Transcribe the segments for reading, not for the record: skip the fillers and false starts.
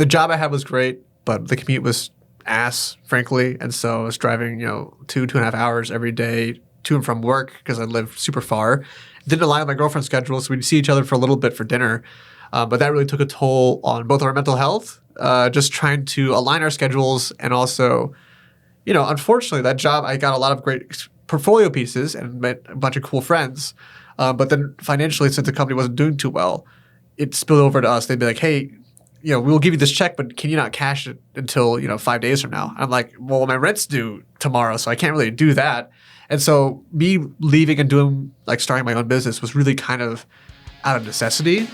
the job I had was great, but the commute was ass, frankly. And so I was driving, 2.5 hours every day to and from work because I live super far. Didn't align with my girlfriend's schedule, so we'd see each other for a little bit for dinner. But that really took a toll on both our mental health, just trying to align our schedules. And also, unfortunately, that job, I got a lot of great portfolio pieces and met a bunch of cool friends. But then financially, since the company wasn't doing too well, it spilled over to us. They'd be like, hey, we will give you this check, but can you not cash it until, 5 days from now? I'm like, well, my rent's due tomorrow, so I can't really do that. And so me leaving and doing, starting my own business was really kind of out of necessity.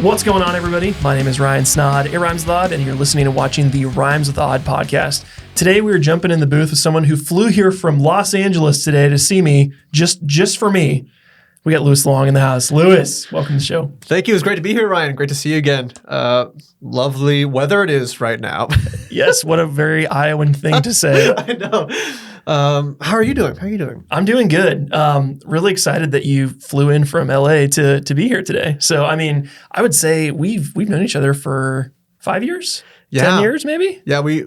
What's going on, everybody? My name is Ryan Snod. It rhymes with odd, and you're listening and watching the Rhymes with Odd podcast. Today, we were jumping in the booth with someone who flew here from Los Angeles today to see me, just for me. We got Louis Luong in the house. Louis, welcome to the show. Thank you. It's great to be here, Ryan. Great to see you again. Lovely weather it is right now. Yes, what a very Iowan thing to say. I know. How are you doing? I'm doing good. Really excited that you flew in from LA to be here today. So, I would say we've known each other for 5 years? Yeah. 10 years, maybe? Yeah, we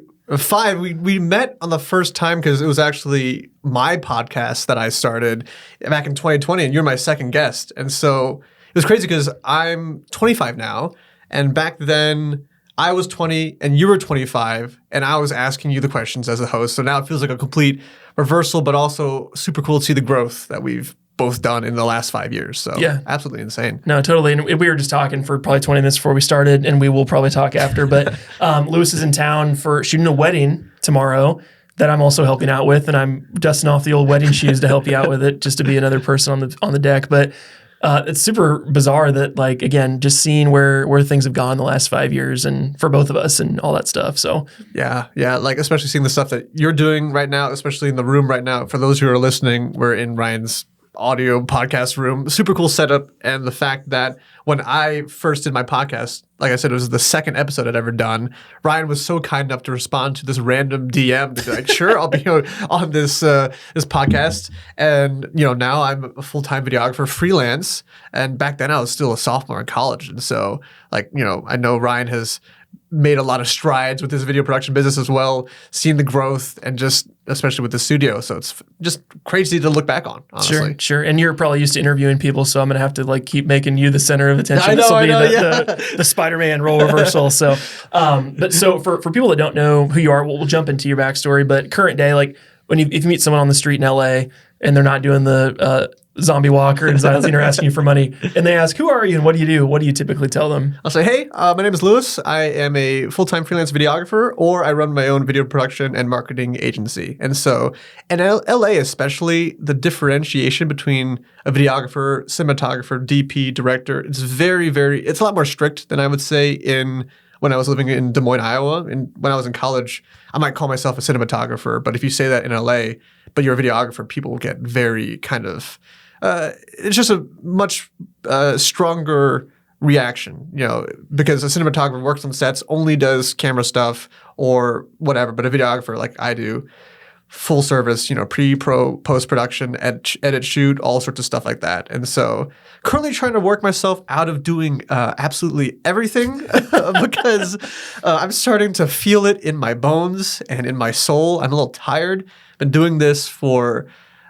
met on the first time because it was actually my podcast that I started back in 2020, and you're my second guest. And so it was crazy because I'm 25 now, and back then I was 20 and you were 25, and I was asking you the questions as a host. So now it feels like a complete reversal, but also super cool to see the growth that we've both done in the last 5 years. So yeah, absolutely insane. No, totally. And we were just talking for probably 20 minutes before we started, and we will probably talk after. But Louis is in town for shooting a wedding tomorrow that I'm also helping out with, and I'm dusting off the old wedding shoes to help you out with it, just to be another person on the deck. But it's super bizarre that, again, just seeing where things have gone the last 5 years, and for both of us and all that stuff. So yeah, especially seeing the stuff that you're doing right now, especially in the room right now. For those who are listening, we're in Ryan's audio podcast room. Super cool setup. And the fact that when I first did my podcast, like I said, it was the second episode I'd ever done. Ryan was so kind enough to respond to this random DM to be like, sure, I'll be on this podcast. And, now I'm a full-time videographer, freelance. And back then I was still a sophomore in college. And so I know Ryan has made a lot of strides with his video production business as well, seeing the growth and just especially with the studio. So it's just crazy to look back on, honestly. Sure. And you're probably used to interviewing people, so I'm going to have to keep making you the center of attention. I know, the Spider-Man role reversal. So, but for people that don't know who you are, we'll jump into your backstory. But current day, if you meet someone on the street in LA and they're not doing the zombie walker and or asking you for money, and they ask, who are you and what do you do? What do you typically tell them? I'll say, hey, my name is Louis. I am a full-time freelance videographer, or I run my own video production and marketing agency. And so in LA especially, the differentiation between a videographer, cinematographer, DP, director, it's very, very, it's a lot more strict than I would say when I was living in Des Moines, Iowa. And when I was in college, I might call myself a cinematographer, but if you say that in LA, but you're a videographer, people will get very kind of, it's just a much stronger reaction, because a cinematographer works on sets, only does camera stuff or whatever, but a videographer like I do, full service, pre, pro, post-production, edit, shoot, all sorts of stuff like that. And so currently trying to work myself out of doing absolutely everything because I'm starting to feel it in my bones and in my soul. I'm a little tired. Been doing this for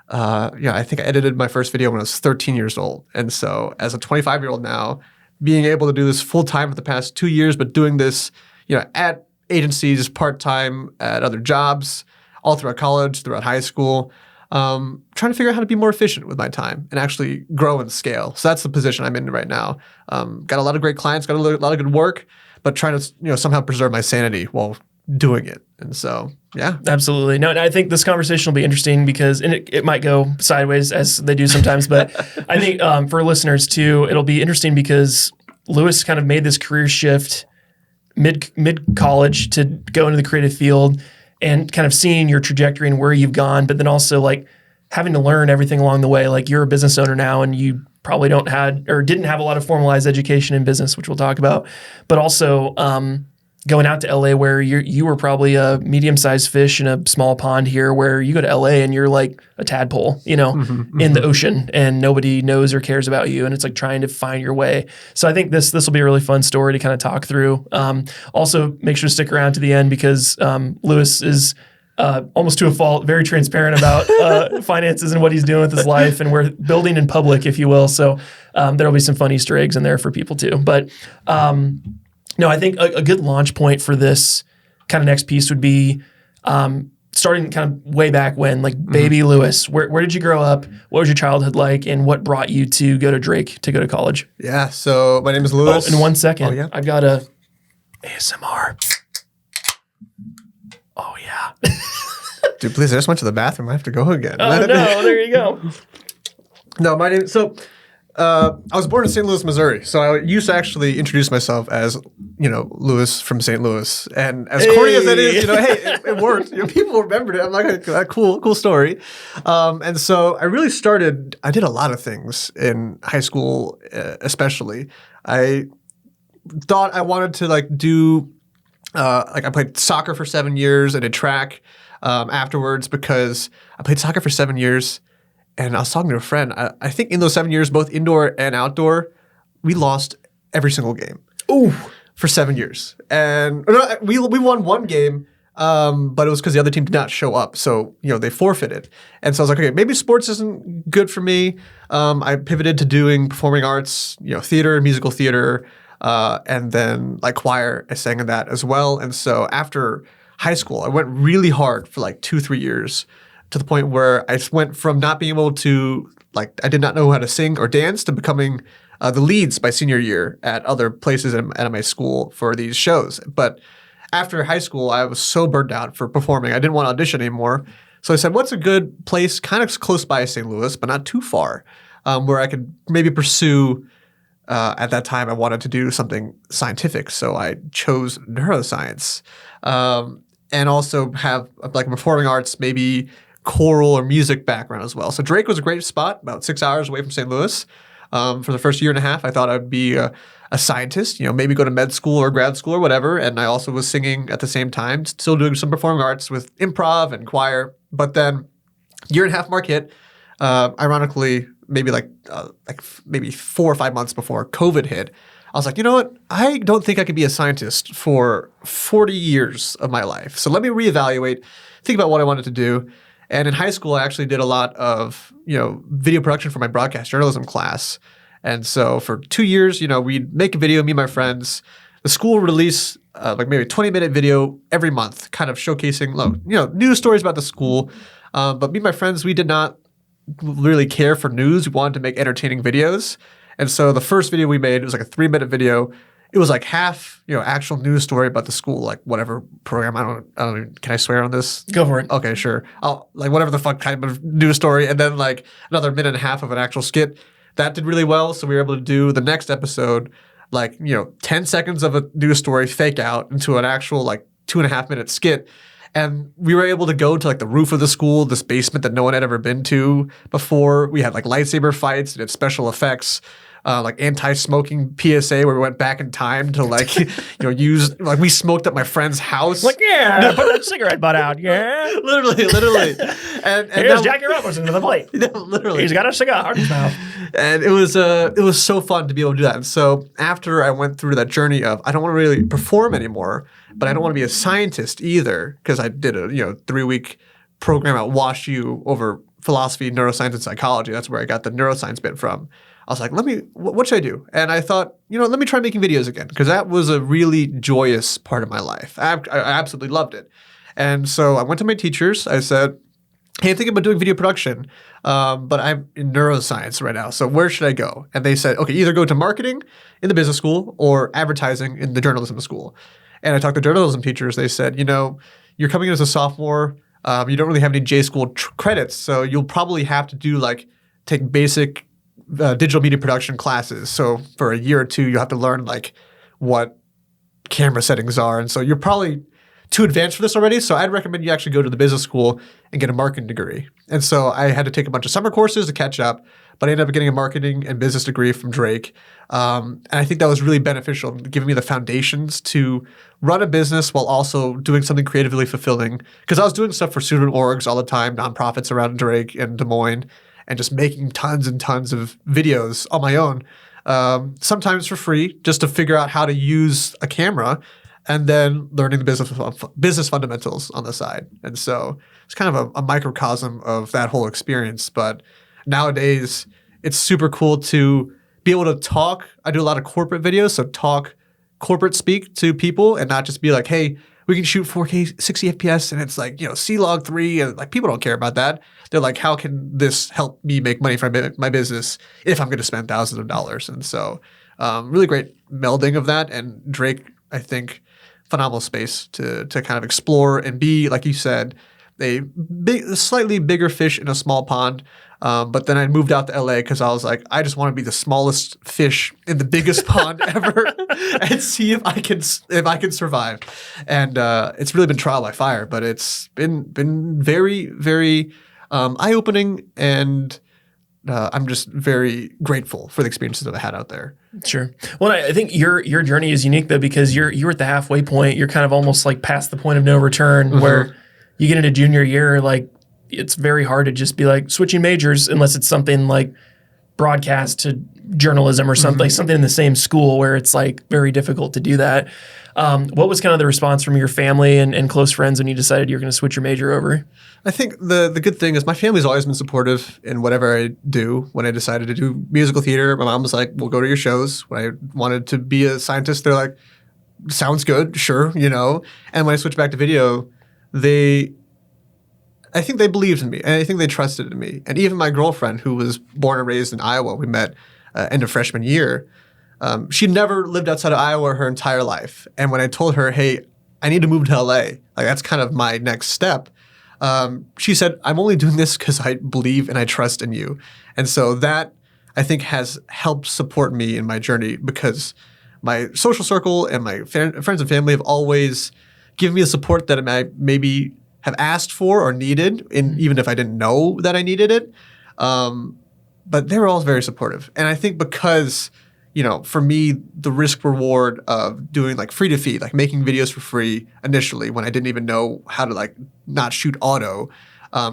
I think I edited my first video when I was 13 years old. And so as a 25-year-old now, being able to do this full time for the past 2 years, but doing this, at agencies, part-time, at other jobs, all throughout college, throughout high school, trying to figure out how to be more efficient with my time and actually grow and scale. So that's the position I'm in right now. Got a lot of great clients, got a lot of good work, but trying to, somehow preserve my sanity while doing it. And so, yeah. Absolutely. No, and I think this conversation will be interesting because it might go sideways as they do sometimes, but I think for listeners too, it'll be interesting because Louis kind of made this career shift mid-college to go into the creative field and kind of seeing your trajectory and where you've gone, but then also having to learn everything along the way. You're a business owner now and you probably didn't have a lot of formalized education in business, which we'll talk about, but also going out to LA where you were probably a medium-sized fish in a small pond here, where you go to LA and you're like a tadpole, in the ocean, and nobody knows or cares about you, and it's like trying to find your way. So I think this will be a really fun story to kind of talk through. Also, make sure to stick around to the end because Louis is almost to a fault, very transparent about finances and what he's doing with his life, and we're building in public, if you will. So there'll be some fun Easter eggs in there for people too. But no, I think a good launch point for this kind of next piece would be starting kind of way back when, like baby Louis. Where did you grow up? What was your childhood like? And what brought you to go to Drake, to go to college? Yeah, so my name is Louis. Oh, in 1 second, Oh, yeah? I've got a ASMR. Oh, yeah. Dude, please, I just went to the bathroom. I have to go again. Oh, no, there you go. No, my name. So, I was born in St. Louis, Missouri. So I used to actually introduce myself as, Louis from St. Louis. And as corny as that is, hey, it worked. People remembered it. I'm like, cool story. And so I really I did a lot of things in high school, especially. I thought I wanted to do, I played soccer for 7 years. I did track afterwards because I played soccer for 7 years. And I was talking to a friend. I think in those 7 years, both indoor and outdoor, we lost every single game. Ooh. For 7 years. And we won one game, but it was because the other team did not show up. So, they forfeited. And so I was like, okay, maybe sports isn't good for me. I pivoted to doing performing arts, theater, musical theater, and then choir. I sang in that as well. And so after high school, I went really hard for 2-3 years, to the point where I went from not being able to, I did not know how to sing or dance, to becoming the leads by senior year at other places at my school for these shows. But after high school, I was so burned out for performing. I didn't want to audition anymore. So I said, what's a good place kind of close by St. Louis, but not too far, where I could maybe pursue, at that time, I wanted to do something scientific. So I chose neuroscience, and also have performing arts, maybe choral or music background as well. So Drake was a great spot, about 6 hours away from St. Louis. For the first year and a half, I thought I'd be a scientist, maybe go to med school or grad school or whatever. And I also was singing at the same time, still doing some performing arts with improv and choir. But then year and a half mark hit, ironically, maybe maybe 4 or 5 months before COVID hit. I was like, you know what? I don't think I could be a scientist for 40 years of my life. So let me reevaluate, think about what I wanted to do. And in high school, I actually did a lot of, video production for my broadcast journalism class. And so for 2 years, we'd make a video, me and my friends. The school would release maybe a 20-minute video every month, kind of showcasing, news stories about the school. But me and my friends, we did not really care for news. We wanted to make entertaining videos. And so the first video we made, it was a 3-minute video. It was half, actual news story about the school, whatever program. I don't even, can I swear on this? Go for it. Okay, sure. I'll whatever the fuck kind of news story, and then another minute and a half of an actual skit. That did really well. So we were able to do the next episode, 10 seconds of a news story fake out into an actual 2.5 minute skit. And we were able to go to the roof of the school, this basement that no one had ever been to before. We had lightsaber fights, did special effects. Anti-smoking PSA where we went back in time to use we smoked at my friend's house. Put that cigarette butt out, yeah. literally. And here's Jackie Robinson to the plate. Literally, he's got a cigar in his mouth. And it was so fun to be able to do that. And so after I went through that journey of I don't want to really perform anymore, but I don't want to be a scientist either, because I did a 3-week program at WashU over philosophy, neuroscience, and psychology. That's where I got the neuroscience bit from. I was like, what should I do? And I thought, let me try making videos again, because that was a really joyous part of my life. I absolutely loved it. And so I went to my teachers. I said, hey, I'm thinking about doing video production, but I'm in neuroscience right now. So where should I go? And they said, okay, either go to marketing in the business school or advertising in the journalism school. And I talked to journalism teachers. They said, you're coming in as a sophomore. You don't really have any J school credits. So you'll probably have to do take basic digital media production classes. So for a year or two, you'll have to learn what camera settings are. And so you're probably too advanced for this already. So I'd recommend you actually go to the business school and get a marketing degree. And so I had to take a bunch of summer courses to catch up. but I ended up getting a marketing and business degree from Drake. And I think that was really beneficial, giving me the foundations to run a business while also doing something creatively fulfilling. Because I was doing stuff for student orgs all the time, nonprofits around Drake and Des Moines, and just making tons and tons of videos on my own, sometimes for free, just to figure out how to use a camera, and then learning the business fundamentals on the side. And so it's kind of a microcosm of that whole experience. But nowadays, it's super cool to be able to talk. I do a lot of corporate videos, so talk corporate speak to people and not just be like, hey, we can shoot 4K 60 FPS and it's like, C-Log 3, and like people don't care about that. They're like, how can this help me make money for my business if I'm going to spend thousands of dollars? And so really great melding of that. And Drake, I think, phenomenal space to kind of explore and be, like you said, a slightly bigger fish in a small pond. But then I moved out to LA because I was like, I just want to be the smallest fish in the biggest pond ever and see if I can survive. And it's really been trial by fire, but it's been very, very eye-opening, and I'm just very grateful for the experiences that I had out there. Sure. Well, I think your journey is unique though, because you're at the halfway point. You're kind of almost like past the point of no return, where you get into junior year, like it's very hard to just be like switching majors unless it's something like broadcast to journalism or something, something in the same school where it's like very difficult to do that. What was kind of the response from your family and close friends when you decided you were going to switch your major over? I think the good thing is my family's always been supportive in whatever I do. When I decided to do musical theater, my mom was like, we'll go to your shows. When I wanted to be a scientist, they're like, sounds good, sure, And when I switched back to video, I think they believed in me, and I think they trusted in me. And even my girlfriend, who was born and raised in Iowa, we met end of freshman year, she never lived outside of Iowa her entire life. And when I told her, hey, I need to move to LA, like that's kind of my next step, she said, I'm only doing this because I believe and I trust in you. And so that, I think, has helped support me in my journey, because my social circle and my friends and family have always given me the support that I maybe have asked for or needed, even if I didn't know that I needed it. But they were all very supportive. And I think because, for me, the risk reward of doing like free to feed, like making videos for free initially when I didn't even know how to like not shoot auto,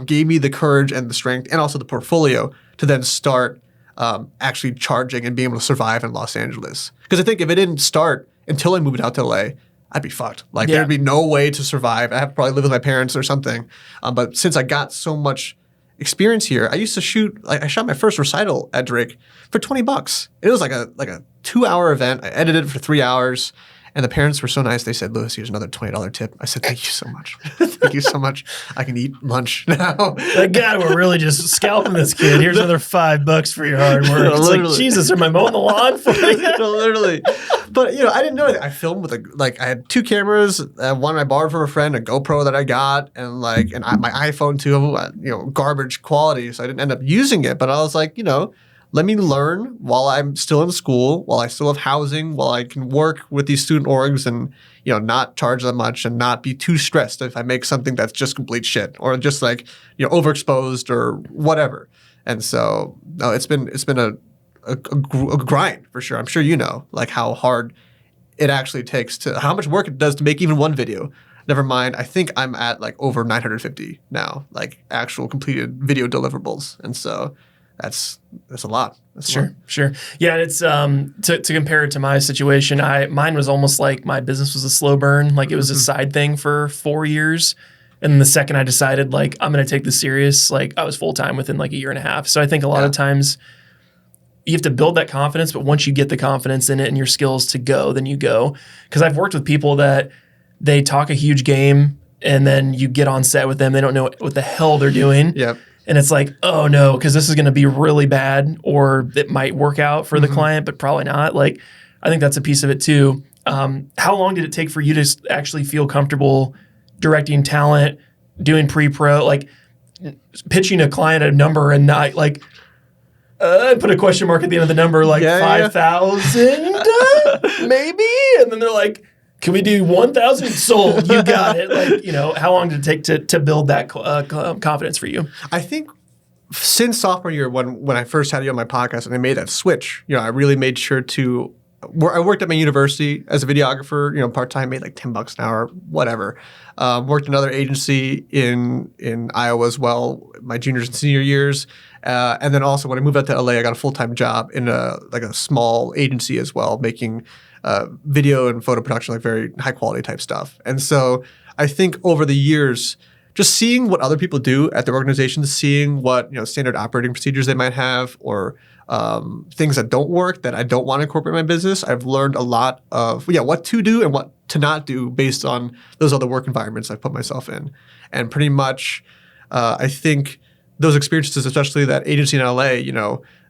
gave me the courage and the strength and also the portfolio to then start actually charging and being able to survive in Los Angeles. Because I think if it didn't start until I moved out to LA, I'd be fucked. Like there'd be no way to survive. I'd have to probably live with my parents or something. But since I got so much experience here, I used to shoot, I shot my first recital at Drake for $20. It was like a 2-hour event. I edited it for 3 hours. And the parents were so nice. They said, Louis, here's another $20 tip. I said, thank you so much. Thank you so much. I can eat lunch now. Like, God, we're really just scalping this kid. Here's another $5 for your hard work. It's like, Jesus, am I mowing the lawn for you? Literally. But, I didn't know anything. I filmed with I had 2 cameras. One I borrowed from a friend, a GoPro that I got, and my iPhone too, garbage quality. So I didn't end up using it. But I was like, let me learn while I'm still in school, while I still have housing, while I can work with these student orgs and, not charge that much and not be too stressed if I make something that's just complete shit or just overexposed or whatever. And so, no, it's been a grind for sure. I'm sure how hard it actually takes how much work it does to make even one video. Never mind, I think I'm at over 950 now, actual completed video deliverables. And so that's a lot. Sure. Yeah, it's to compare it to my situation, mine was almost like my business was a slow burn. Like it was a side thing for 4 years. And then the second I decided I'm going to take this serious, I was full time within a year and a half. So I think a lot of times you have to build that confidence, but once you get the confidence in it and your skills to go, then you go. Because I've worked with people that they talk a huge game and then you get on set with them, they don't know what the hell they're doing. Yep. And it's like, oh no, because this is going to be really bad, or it might work out for the client, but probably not. I think that's a piece of it too. How long did it take for you to actually feel comfortable directing talent, doing pre-pro, pitching a client a number and not put a question mark at the end of the number, 5,000 maybe? And then they're like, can we do 1,000? Sold. You got it. How long did it take to build that confidence for you? I think since sophomore year, when I first had you on my podcast and I made that switch, I really made sure to. I worked at my university as a videographer, part time, made like $10 an hour, whatever. Worked in another agency in Iowa as well, my juniors and senior years, and then also when I moved out to LA, I got a full time job in a small agency as well, making video and photo production, like very high quality type stuff. And so I think over the years, just seeing what other people do at their organizations, seeing what standard operating procedures they might have, or things that don't work that I don't want to incorporate in my business, I've learned a lot of what to do and what to not do based on those other work environments I've put myself in. And pretty much, I think those experiences, especially that agency in LA,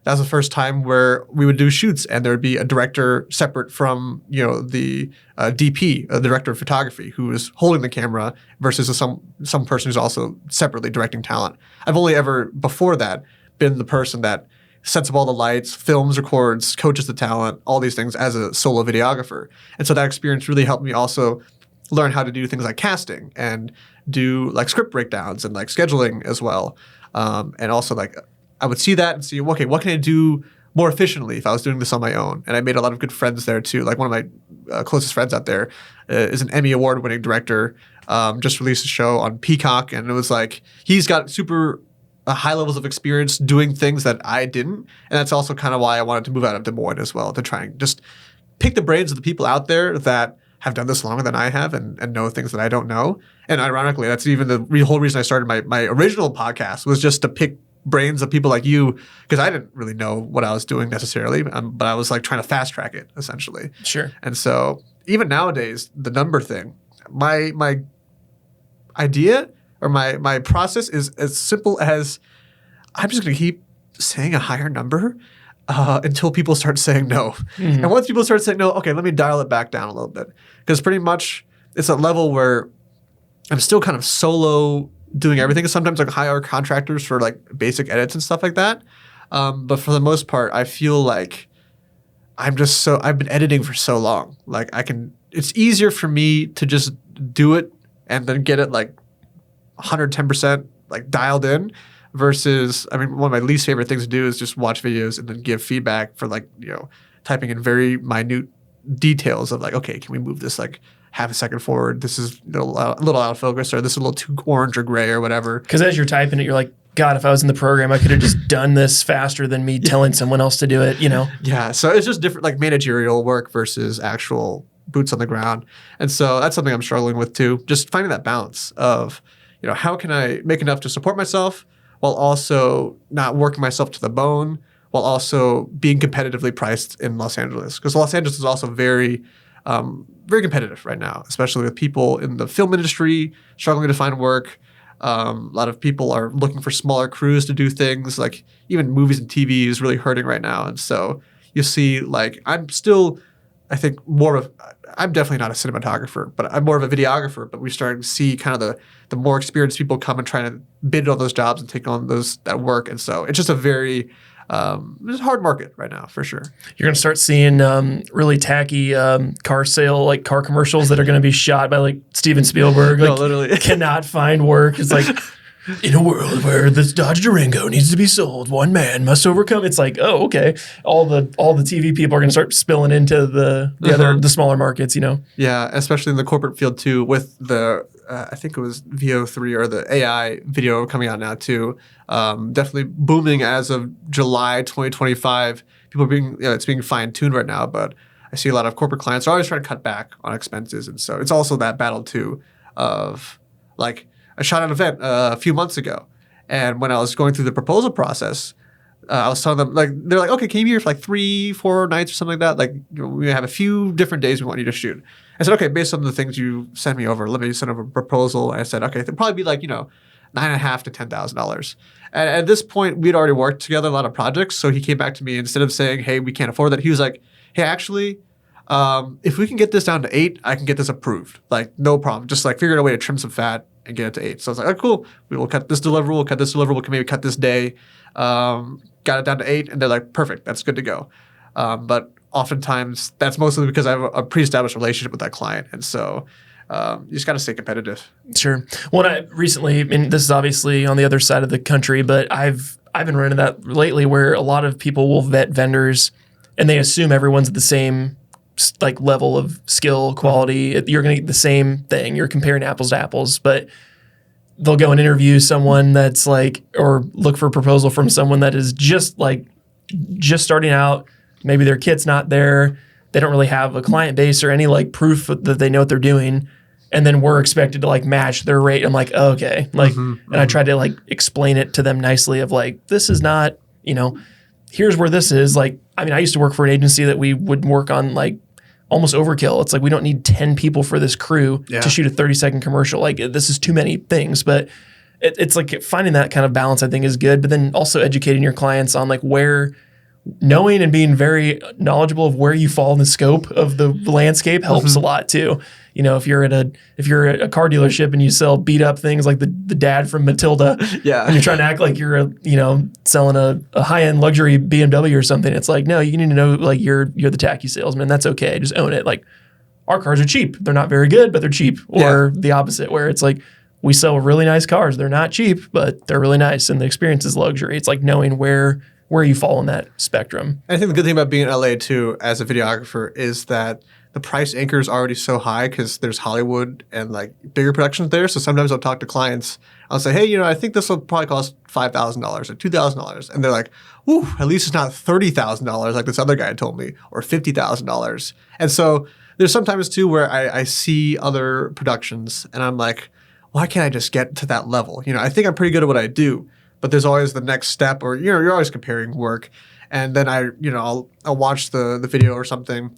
that was the first time where we would do shoots and there would be a director separate from, the DP, the director of photography, who is holding the camera versus some person who's also separately directing talent. I've only ever, before that, been the person that sets up all the lights, films, records, coaches the talent, all these things as a solo videographer. And so that experience really helped me also learn how to do things like casting and do like script breakdowns and like scheduling as well. And also like I would see that and see, okay, what can I do more efficiently if I was doing this on my own? And I made a lot of good friends there too. Like one of my closest friends out there is an Emmy award-winning director, just released a show on Peacock. And it was like, he's got super high levels of experience doing things that I didn't. And that's also kind of why I wanted to move out of Des Moines as well, to try and just pick the brains of the people out there that have done this longer than I have and know things that I don't know. And ironically, that's even the whole reason I started my original podcast, was just to pick brains of people like you, because I didn't really know what I was doing necessarily, but I was like trying to fast track it essentially. Sure. And so even nowadays, the number thing, my idea or my process is as simple as I'm just going to keep saying a higher number until people start saying no. Mm-hmm. And once people start saying no, okay, let me dial it back down a little bit, because pretty much it's a level where I'm still kind of solo doing everything. Sometimes like hire contractors for like basic edits and stuff like that. But for the most part, I feel like I've been editing for so long. Like it's easier for me to just do it and then get it like 110% like dialed in versus, one of my least favorite things to do is just watch videos and then give feedback for like, typing in very minute details of like, okay, can we move this like half a second forward? This is a little out of focus, or this is a little too orange or gray or whatever. Because as you're typing it, you're like, God, if I was in the program, I could have just done this faster than me telling someone else to do it, Yeah, so it's just different, like managerial work versus actual boots on the ground. And so that's something I'm struggling with too, just finding that balance of, how can I make enough to support myself while also not working myself to the bone, while also being competitively priced in Los Angeles. Because Los Angeles is also very competitive right now, especially with people in the film industry struggling to find work. A lot of people are looking for smaller crews to do things, like even movies and TV is really hurting right now. And so you see, like, I'm definitely not a cinematographer, but I'm more of a videographer. But we're starting to see kind of the more experienced people come and trying to bid on those jobs and take on that work. And so it's just a very it's a hard market right now for sure. You're going to start seeing really tacky car commercials that are going to be shot by like Steven Spielberg. Like, no, literally cannot find work. It's like, in a world where this Dodge Durango needs to be sold, one man must overcome. It's like, oh, okay. All the TV people are going to start spilling into the smaller markets, Yeah, especially in the corporate field too, with the I think it was VO3 or the AI video coming out now too. Definitely booming as of July 2025. People it's being fine tuned right now, but I see a lot of corporate clients are always trying to cut back on expenses, and so it's also that battle too of like. I shot an event a few months ago, and when I was going through the proposal process, I was telling them, like, they're like, okay, can you be here for like 3-4 nights or something like that? Like, we have a few different days we want you to shoot. I said, okay, based on the things you sent me over, let me send over a proposal. And I said, okay, it'll probably be like, $9,500 to $10,000. And at this point, we'd already worked together a lot of projects. So he came back to me, instead of saying, hey, we can't afford that, he was like, hey, actually, if we can get this down to 8, I can get this approved. Like, no problem. Just like figure out a way to trim some fat and get it to 8. So I was like, oh, cool. We will cut this deliverable, can maybe cut this day. Got it down to 8, and they're like, perfect, that's good to go. But oftentimes, that's mostly because I have a pre-established relationship with that client. And so you just got to stay competitive. Sure. Well, I recently, and this is obviously on the other side of the country, but I've I've been running that lately where a lot of people will vet vendors and they assume everyone's at the same like level of skill, quality. You're going to get the same thing. You're comparing apples to apples, but they'll go and interview someone that's like, or look for a proposal from someone that is just starting out. Maybe their kit's not there. They don't really have a client base or any like proof that they know what they're doing. And then we're expected to like match their rate. I'm like, oh, okay. Like, and I tried to like explain it to them nicely of like, this is not, here's where this is. Like, I mean, I used to work for an agency that we would work on like almost overkill. It's like, we don't need 10 people for this crew to shoot a 30-second commercial. Like, this is too many things. But it's like finding that kind of balance, I think, is good. But then also educating your clients on like knowing and being very knowledgeable of where you fall in the scope of the landscape helps a lot too. If you're at a car dealership and you sell beat up things like the dad from Matilda, and you're trying to act like you're selling a high end luxury BMW or something, it's like, no, you need to know like you're the tacky salesman. That's okay. Just own it. Like, our cars are cheap. They're not very good, but they're cheap. Or the opposite, where it's like, we sell really nice cars. They're not cheap, but they're really nice, and the experience is luxury. It's like knowing where you fall in that spectrum. I think the good thing about being in LA too, as a videographer, is that the price anchor is already so high because there's Hollywood and like bigger productions there. So sometimes I'll talk to clients. I'll say, hey, I think this will probably cost $5,000 or $2,000, and they're like, "Ooh, at least it's not $30,000 like this other guy told me, or $50,000." And so there's sometimes too where I see other productions and I'm like, why can't I just get to that level? I think I'm pretty good at what I do. But there's always the next step, or you're always comparing work, and then I'll watch the video or something,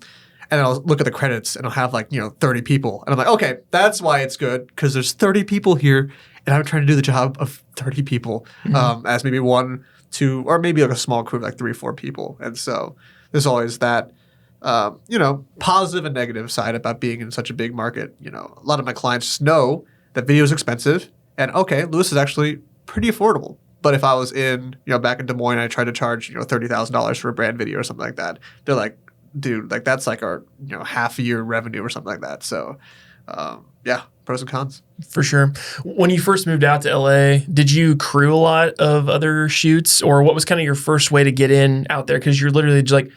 and I'll look at the credits, and I'll have like 30 people, and I'm like, okay, that's why it's good, because there's 30 people here, and I'm trying to do the job of 30 people as maybe 1, 2, or maybe like a small crew of like 3, 4 people, and so there's always that positive and negative side about being in such a big market. A lot of my clients know that video is expensive, and okay, Louis is actually pretty affordable. But if I was in, back in Des Moines, I tried to charge, $30,000 for a brand video or something like that, they're like, dude, like that's like our, half a year revenue or something like that. So, pros and cons. For sure. When you first moved out to LA, did you crew a lot of other shoots, or what was kind of your first way to get in out there? Because you're literally just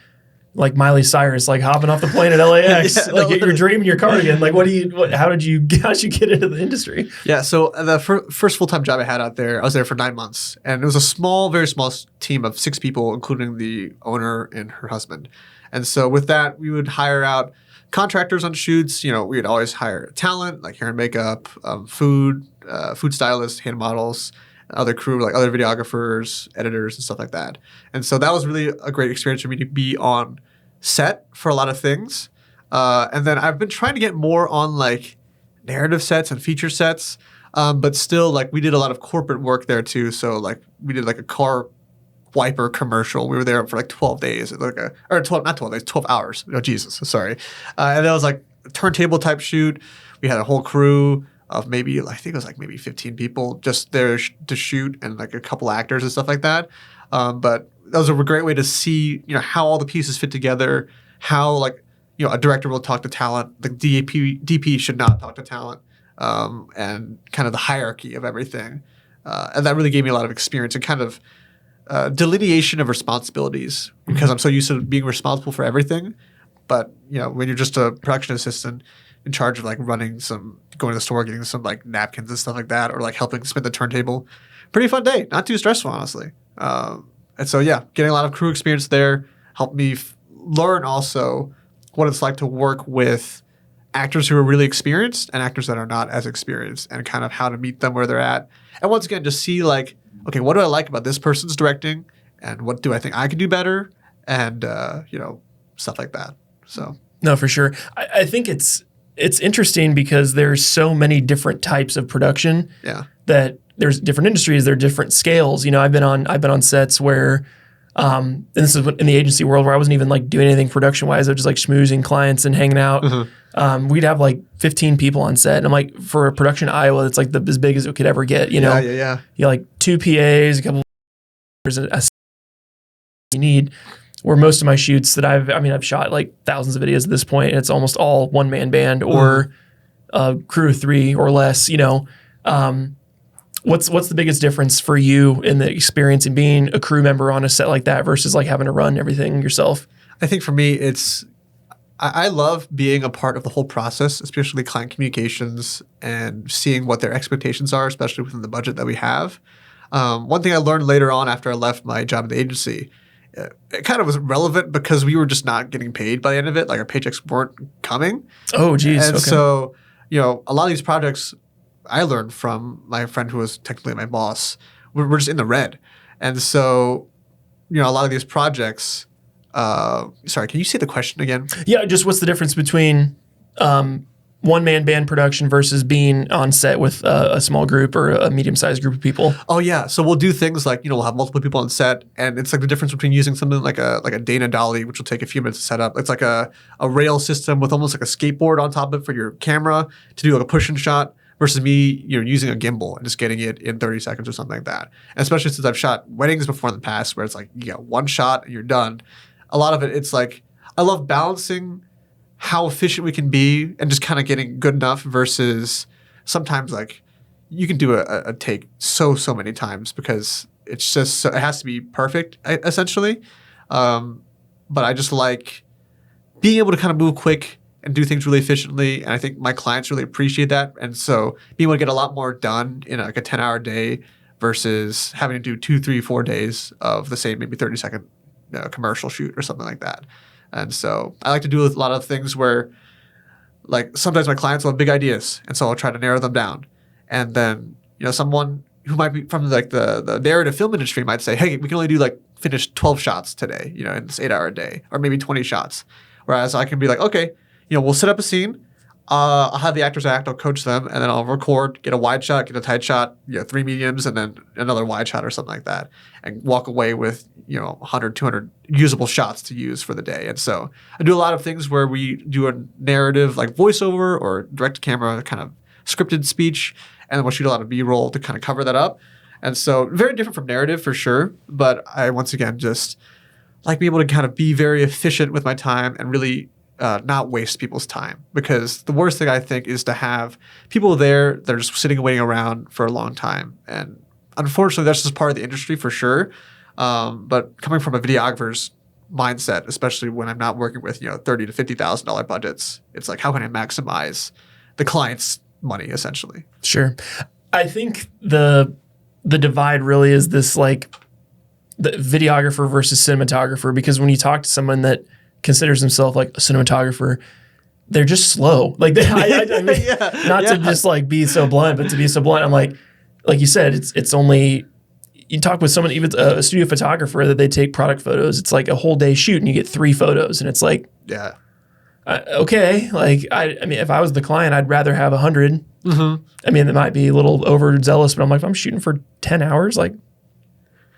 like Miley Cyrus, like hopping off the plane at LAX, you're dreaming your car again. Like, how did you get into the industry? Yeah. So the first full-time job I had out there, I was there for 9 months, and it was a very small team of 6 people, including the owner and her husband. And so with that, we would hire out contractors on shoots. We'd always hire talent, like hair and makeup, food stylists, hand models, other crew, like other videographers, editors, and stuff like that. And so that was really a great experience for me to be on set for a lot of things. And then I've been trying to get more on like narrative sets and feature sets. But still, like, we did a lot of corporate work there too. So like we did like a car wiper commercial. We were there for like 12 days, not 12 days, 12 hours. Oh, Jesus, sorry. And that was like a turntable type shoot. We had a whole crew of maybe, I think it was like maybe 15 people just there to shoot, and like a couple actors and stuff like that. But that was a great way to see, how all the pieces fit together, how like, a director will talk to talent, the DP should not talk to talent, and kind of the hierarchy of everything. And that really gave me a lot of experience and kind of delineation of responsibilities, because I'm so used to being responsible for everything. But, when you're just a production assistant in charge of like going to the store, getting some like napkins and stuff like that, or like helping spin the turntable, pretty fun day. Not too stressful, honestly. And so, getting a lot of crew experience there helped me learn also what it's like to work with actors who are really experienced and actors that are not as experienced, and kind of how to meet them where they're at. And once again, just see like, okay, what do I like about this person's directing, and what do I think I can do better, and stuff like that. So no, for sure. I think it's interesting because there's so many different types of production. Yeah. That there's different industries, there are different scales. I've been on sets where, and this is in the agency world where I wasn't even like doing anything production wise. I was just like schmoozing clients and hanging out. Mm-hmm. We'd have like 15 people on set, and I'm like, for a production in Iowa, it's like as big as it could ever get. Yeah. Like 2 PAs, a couple of you need. Where most of my shoots that I've shot like thousands of videos at this point, and it's almost all one-man band or a crew of 3 or less, What's the biggest difference for you in the experience in being a crew member on a set like that versus like having to run everything yourself? I think for me, I love being a part of the whole process, especially client communications and seeing what their expectations are, especially within the budget that we have. One thing I learned later on after I left my job at the agency, it kind of was relevant because we were just not getting paid by the end of it. Like our paychecks weren't coming. Oh, geez. And Okay. so, a lot of these projects I learned from my friend who was technically my boss, we're just in the red. And so, a lot of these projects, sorry, can you say the question again? Yeah, just what's the difference between one-man band production versus being on set with a small group or a medium-sized group of people? Oh yeah, so we'll do things like we'll have multiple people on set, and it's like the difference between using something like a Dana Dolly, which will take a few minutes to set up. It's like a rail system with almost like a skateboard on top of it for your camera to do like a push and shot, versus me using a gimbal and just getting it in 30 seconds or something like that. And especially since I've shot weddings before in the past, where it's like you get one shot and you're done. A lot of it's like I love balancing how efficient we can be and just kind of getting good enough versus sometimes like you can do a take so many times because it's just it has to be perfect essentially. But I just like being able to kind of move quick and do things really efficiently, and I think my clients really appreciate that. And so being able to get a lot more done in like a 10-hour day versus having to do 2, 3, 4 days of the same maybe 30-second commercial shoot or something like that. And so I like to do a lot of things where like sometimes my clients will have big ideas, and so I'll try to narrow them down. And then someone who might be from like the narrative film industry might say, hey, we can only do like finish 12 shots today, in this 8-hour day, or maybe 20 shots. Whereas I can be like, okay, we'll set up a scene. I'll have the actors act. I'll coach them, and then I'll record, get a wide shot, get a tight shot, 3 mediums, and then another wide shot or something like that, and walk away with 100, 200 usable shots to use for the day. And so I do a lot of things where we do a narrative like voiceover or direct camera kind of scripted speech, and then we'll shoot a lot of B-roll to kind of cover that up. And so very different from narrative for sure, but I once again just like being able to kind of be very efficient with my time and really not waste people's time, because the worst thing I think is to have people there that are just sitting and waiting around for a long time. And unfortunately, that's just part of the industry for sure. But coming from a videographer's mindset, especially when I'm not working with $30,000 to $50,000 budgets, it's like how can I maximize the client's money essentially? Sure. I think the divide really is this like the videographer versus cinematographer, because when you talk to someone that considers himself like a cinematographer, they're just slow. Like I mean, to just like be so blunt, but to be so blunt, I'm like you said, it's only, you talk with someone, even a studio photographer, that they take product photos. It's like a whole day shoot and you get 3 photos, and it's like, okay. Like I mean, if I was the client, I'd rather have 100. Mm-hmm. I mean, it might be a little overzealous, but I'm like, if I'm shooting for 10 hours, like,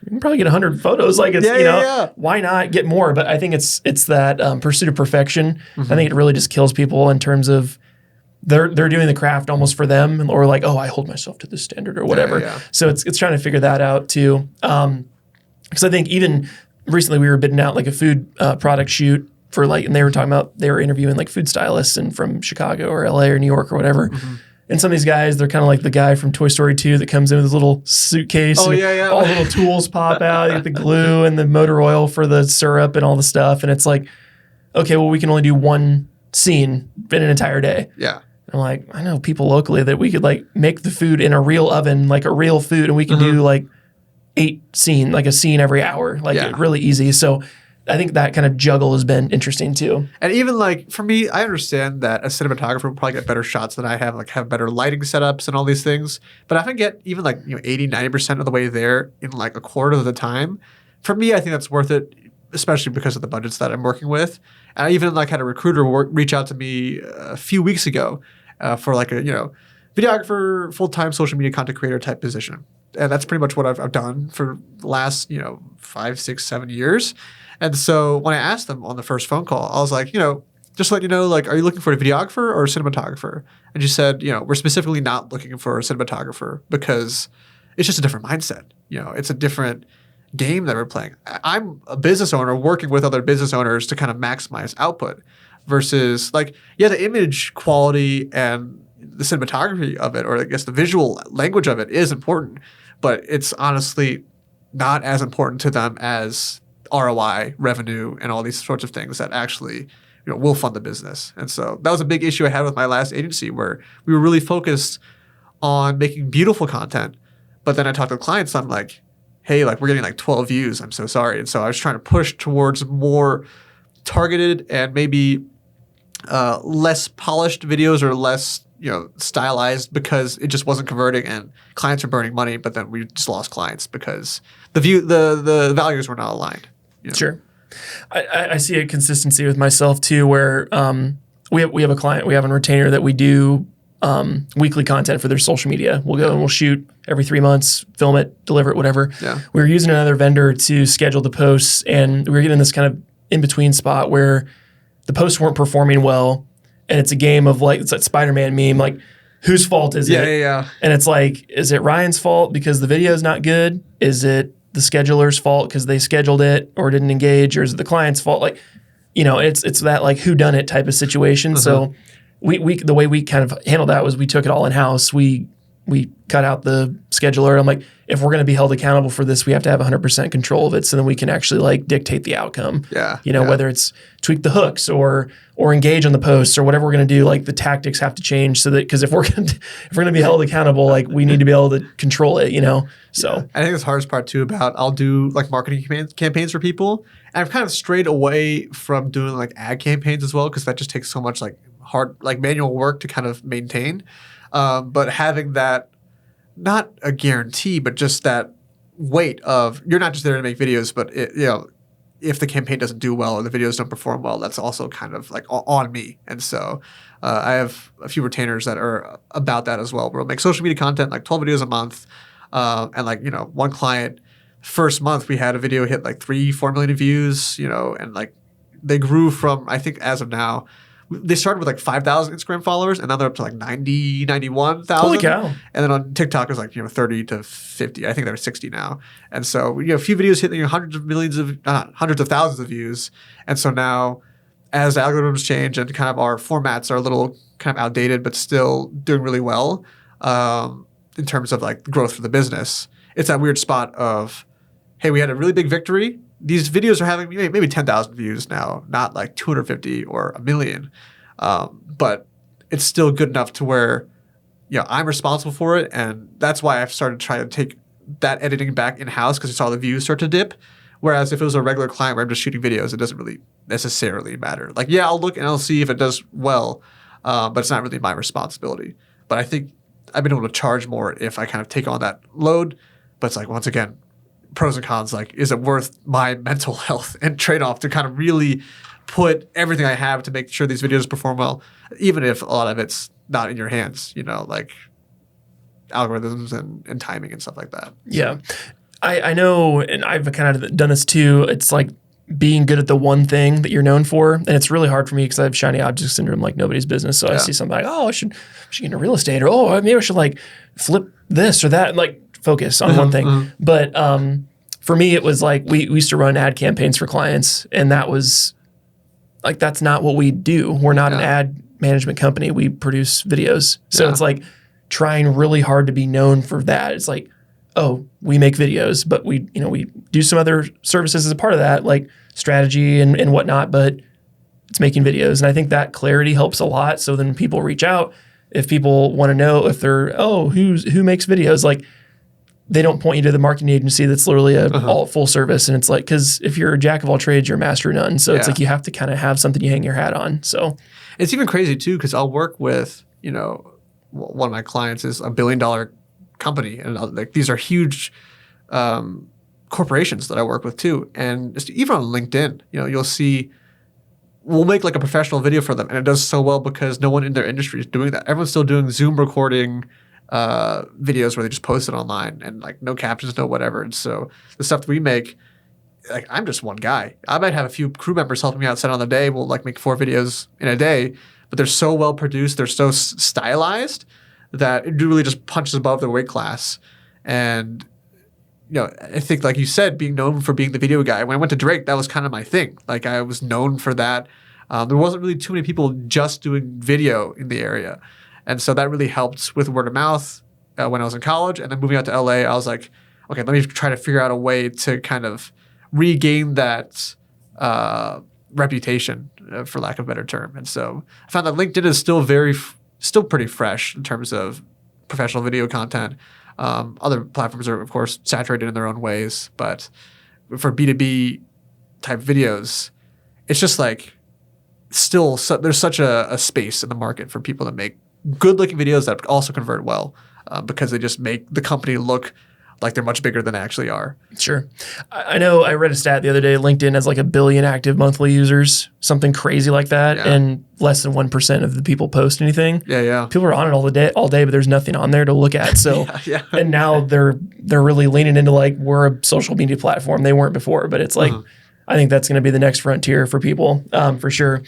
you can probably get 100 photos. Like it's, why not get more? But I think it's that pursuit of perfection. Mm-hmm. I think it really just kills people in terms of they're doing the craft almost for them, or like, oh, I hold myself to this standard or whatever. So it's trying to figure that out too. Because I think even recently we were bidding out like a food product shoot for like, and they were talking about, they were interviewing like food stylists and from Chicago or LA or New York or whatever. Mm-hmm. And some of these guys, they're kind of like the guy from Toy Story 2 that comes in with his little suitcase. Oh, and all the little tools pop out. You get the glue and the motor oil for the syrup and all the stuff. And it's like, okay, well, we can only do one scene in an entire day. Yeah. And I'm like, I know people locally that we could like make the food in a real oven, like a real food, and we can do like 8 scene, like a scene every hour, like really easy. So I think that kind of juggle has been interesting too. And even like for me, I understand that a cinematographer will probably get better shots than I have, like have better lighting setups and all these things. But if I get even like 80, 90% of the way there in like a quarter of the time, for me, I think that's worth it, especially because of the budgets that I'm working with. And I even like had a recruiter reach out to me a few weeks ago for like a videographer, full-time social media content creator type position. And that's pretty much what I've done for the last 5, 6, 7 years. And so when I asked them on the first phone call, I was like, just to let you know, like, are you looking for a videographer or a cinematographer? And she said, we're specifically not looking for a cinematographer because it's just a different mindset. It's a different game that we're playing. I'm a business owner working with other business owners to kind of maximize output versus like, the image quality and, the cinematography of it, or I guess the visual language of it is important, but it's honestly not as important to them as ROI, revenue, and all these sorts of things that actually will fund the business. And so that was a big issue I had with my last agency, where we were really focused on making beautiful content. But then I talked to the clients, I'm like, hey, like we're getting like 12 views. I'm so sorry. And so I was trying to push towards more targeted and maybe less polished videos, or less stylized, because it just wasn't converting and clients were burning money. But then we just lost clients because the values were not aligned. Sure. I see a consistency with myself too, where we have a client, we have a retainer that we do weekly content for their social media. We'll go and we'll shoot every 3 months, film it, deliver it, whatever. Yeah. We were using another vendor to schedule the posts, and we were getting this kind of in-between spot where the posts weren't performing well, and it's a game of like, it's that Spider-Man meme, like, whose fault is it? Yeah. And it's like, is it Ryan's fault because the video is not good? Is it the scheduler's fault because they scheduled it or didn't engage? Or is it the client's fault? Like, it's that like whodunit type of situation. So we the way we kind of handled that was we took it all in-house. We cut out the scheduler. I'm like, if we're going to be held accountable for this, we have to have 100% control of it, so then we can actually like dictate the outcome. Whether it's tweak the hooks or engage on the posts or whatever we're going to do, like the tactics have to change, so that, because if we're going to be held accountable, like we need to be able to control it, So I think the hardest part too about, I'll do like marketing campaigns for people, and I've kind of strayed away from doing like ad campaigns as well, because that just takes so much like hard, like manual work to kind of maintain. But having that, not a guarantee, but just that weight of, you're not just there to make videos, but if the campaign doesn't do well or the videos don't perform well, that's also kind of like on me. And so I have a few retainers that are about that as well, where we'll make social media content, like 12 videos a month. And like, one client, first month we had a video hit like 3-4 million views, and like they grew from, I think as of now, they started with like 5,000 Instagram followers, and now they're up to like 90, 91,000. Holy cow. And then on TikTok it was like 30 to 50. I think they're 60 now. And so a few videos hitting hundreds of thousands of views. And so now, as the algorithms change and kind of our formats are a little kind of outdated, but still doing really well in terms of like growth for the business, it's that weird spot of, hey, we had a really big victory. These videos are having maybe 10,000 views now, not like 250 or a million. But it's still good enough to where, I'm responsible for it. And that's why I've started trying to take that editing back in-house, because I saw the views start to dip. Whereas if it was a regular client where I'm just shooting videos, it doesn't really necessarily matter. Like, yeah, I'll look and I'll see if it does well, but it's not really my responsibility. But I think I've been able to charge more if I kind of take on that load. But it's like, once again, pros and cons, like, is it worth my mental health and trade-off to kind of really put everything I have to make sure these videos perform well, even if a lot of it's not in your hands, like algorithms and timing and stuff like that. Yeah. I know, and I've kind of done this too. It's like being good at the one thing that you're known for. And it's really hard for me because I have shiny object syndrome like nobody's business. So I see something like, I should get into real estate, or maybe I should like flip this or that, and like focus on one thing. But for me, it was like we used to run ad campaigns for clients, and that was like, that's not what we do. We're not an ad management company. We produce videos. So it's like trying really hard to be known for that. It's like, we make videos, but we do some other services as a part of that, like strategy and whatnot, but it's making videos. And I think that clarity helps a lot. So then people reach out, if people want to know if they're, who makes videos, like, they don't point you to the marketing agency that's literally all full service. And it's like, because if you're a jack of all trades, you're a master of none. So it's like you have to kind of have something you hang your hat on. So it's even crazy too, because I'll work with, one of my clients is $1 billion company, and like these are huge corporations that I work with too. And just even on LinkedIn, you'll see we'll make like a professional video for them, and it does so well because no one in their industry is doing that. Everyone's still doing Zoom recording videos where they just post it online and like no captions, no whatever. And so the stuff that we make, like, I'm just one guy. I might have a few crew members helping me out set on the day. We'll like make 4 videos in a day, but they're so well produced, they're so stylized that it really just punches above their weight class. And I think, like you said, being known for being the video guy. When I went to Drake, that was kind of my thing. Like, I was known for that. There wasn't really too many people just doing video in the area. And so that really helped with word of mouth when I was in college. And then moving out to LA, I was like, okay, let me try to figure out a way to kind of regain that reputation, for lack of a better term. And so I found that LinkedIn is still pretty fresh in terms of professional video content. Other platforms are, of course, saturated in their own ways. But for B2B type videos, it's just like there's such a space in the market for people to make good-looking videos that also convert well because they just make the company look like they're much bigger than they actually are. Sure. I know I read a stat the other day, LinkedIn has like 1 billion active monthly users, something crazy like that, and less than 1% of the people post anything. Yeah. People are on it all day, but there's nothing on there to look at. So, and now they're really leaning into like, we're a social media platform. They weren't before, but it's like, I think that's going to be the next frontier for people, for sure.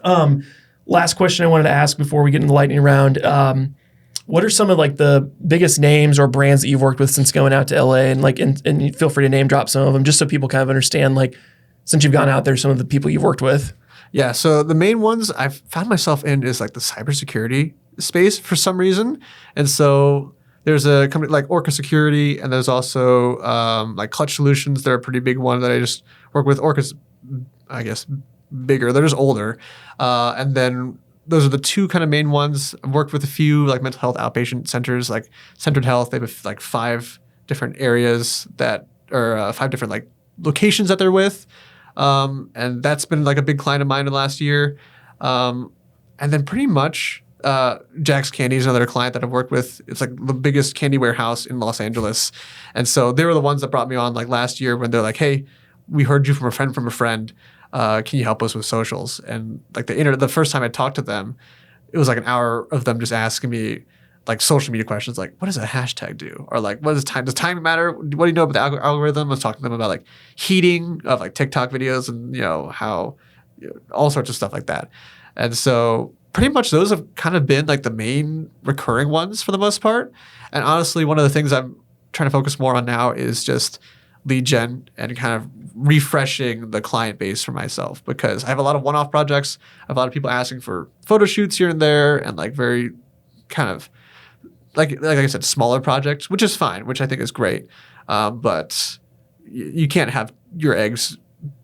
Last question I wanted to ask before we get into the lightning round. What are some of like the biggest names or brands that you've worked with since going out to LA, and like, and feel free to name drop some of them just so people kind of understand, like, since you've gone out there, some of the people you've worked with. Yeah. So the main ones I've found myself in is like the cybersecurity space for some reason. And so there's a company like Orca Security, and there's also like Clutch Solutions. They're a pretty big one that I just work with. Orca's, I guess, bigger. They're just older. And then those are the two kind of main ones. I've worked with a few like mental health outpatient centers, like Centered Health. They have like 5 different areas that, or 5 different like locations that they're with. And that's been like a big client of mine in the last year. And then pretty much Jack's Candy is another client that I've worked with. It's like the biggest candy warehouse in Los Angeles. And so they were the ones that brought me on like last year when they're like, hey, we heard you from a friend. Can you help us with socials? And like the first time I talked to them, it was like an hour of them just asking me like social media questions, like what does a hashtag do? Or like, does time matter? What do you know about the algorithm? I was talking to them about like heating of like TikTok videos and, how all sorts of stuff like that. And so pretty much those have kind of been like the main recurring ones for the most part. And honestly, one of the things I'm trying to focus more on now is just lead gen and kind of refreshing the client base for myself, because I have a lot of one-off projects. I have a lot of people asking for photo shoots here and there, and like very kind of like I said, smaller projects, which is fine, which I think is great. But you can't have your eggs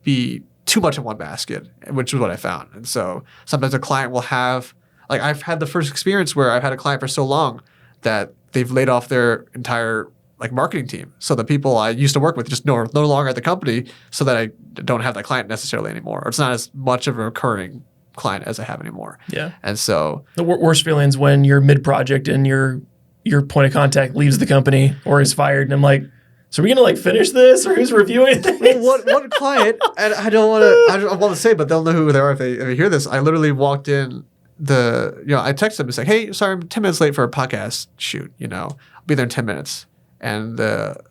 be too much in one basket, which is what I found. And so sometimes a client will have, like I've had the first experience where I've had a client for so long that they've laid off their entire like marketing team. So the people I used to work with just no longer at the company, so that I don't have that client necessarily anymore. Or it's not as much of a recurring client as I have anymore. Yeah. And so the worst feelings when you're mid-project and your point of contact leaves the company or is fired, and I'm like, so are we gonna like finish this, or who's reviewing this? One client, and I don't want to say, but they'll know who they are if they hear this. I literally walked in I texted them and said, hey, sorry, I'm 10 minutes late for a podcast shoot. I'll be there in 10 minutes. And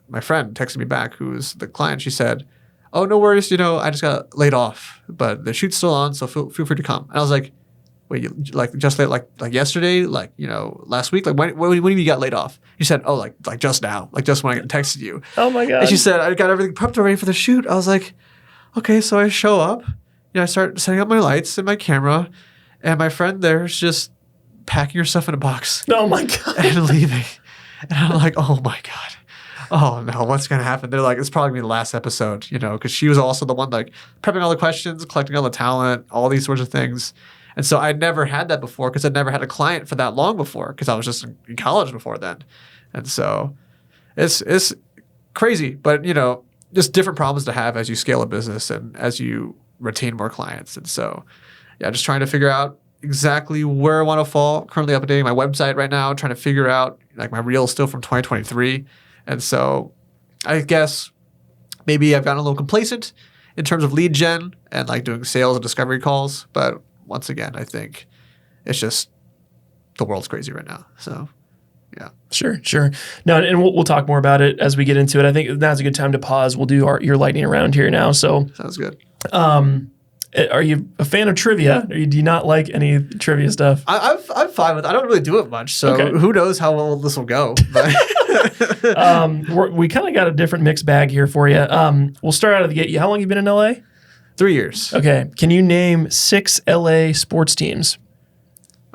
my friend texted me back, who's the client. She said, oh, no worries. I just got laid off, but the shoot's still on, so feel free to come. And I was like, wait, you like just like yesterday, like, last week? Like when do you got laid off? He said, oh, like just now, like just when I texted you. Oh my God. And she said, I got everything prepped already for the shoot. I was like, okay. So I show up, I start setting up my lights and my camera, and my friend there's just packing her stuff in a box. Oh my God. And leaving. And I'm like, oh my God. Oh no, what's going to happen? They're like, it's probably going to be the last episode, because she was also the one like prepping all the questions, collecting all the talent, all these sorts of things. And so I'd never had that before, because I'd never had a client for that long before, because I was just in college before then. And so it's crazy, but just different problems to have as you scale a business and as you retain more clients. And so, yeah, just trying to figure out exactly where I want to fall. Currently updating my website right now, trying to figure out like my reel is still from 2023. And so I guess maybe I've gotten a little complacent in terms of lead gen and like doing sales and discovery calls. But once again, I think it's just the world's crazy right now. So yeah. Sure. No, and we'll talk more about it as we get into it. I think now's a good time to pause. We'll do your lightning round here now. So sounds good. Are you a fan of trivia? Or do you not like any trivia stuff? I'm fine with it. I don't really do it much, so Who knows how well this will go. But we kind of got a different mixed bag here for you. We'll start out of the gate. How long have you been in LA? 3 years. Okay. Can you name 6 LA sports teams?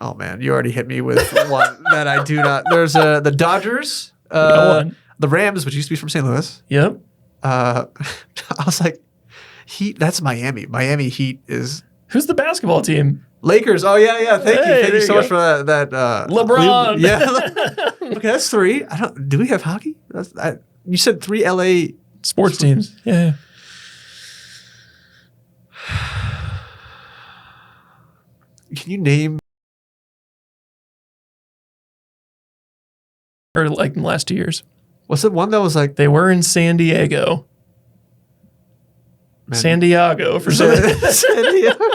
Oh man, you already hit me with one that I do not. There's the Dodgers, Go on. the Rams, which used to be from St. Louis. Yep. I was like, Heat. That's Miami. Miami Heat is Who's the basketball team? Lakers. Oh yeah. Thank Hey, you so go. much for that. LeBron. Yeah. Okay, that's three. I don't. Do we have hockey? You said three LA Sports teams. Yeah. Can you name? Or like in the last 2 years. Was it one that was like They were in San Diego. Man. San Diego for some San Diego?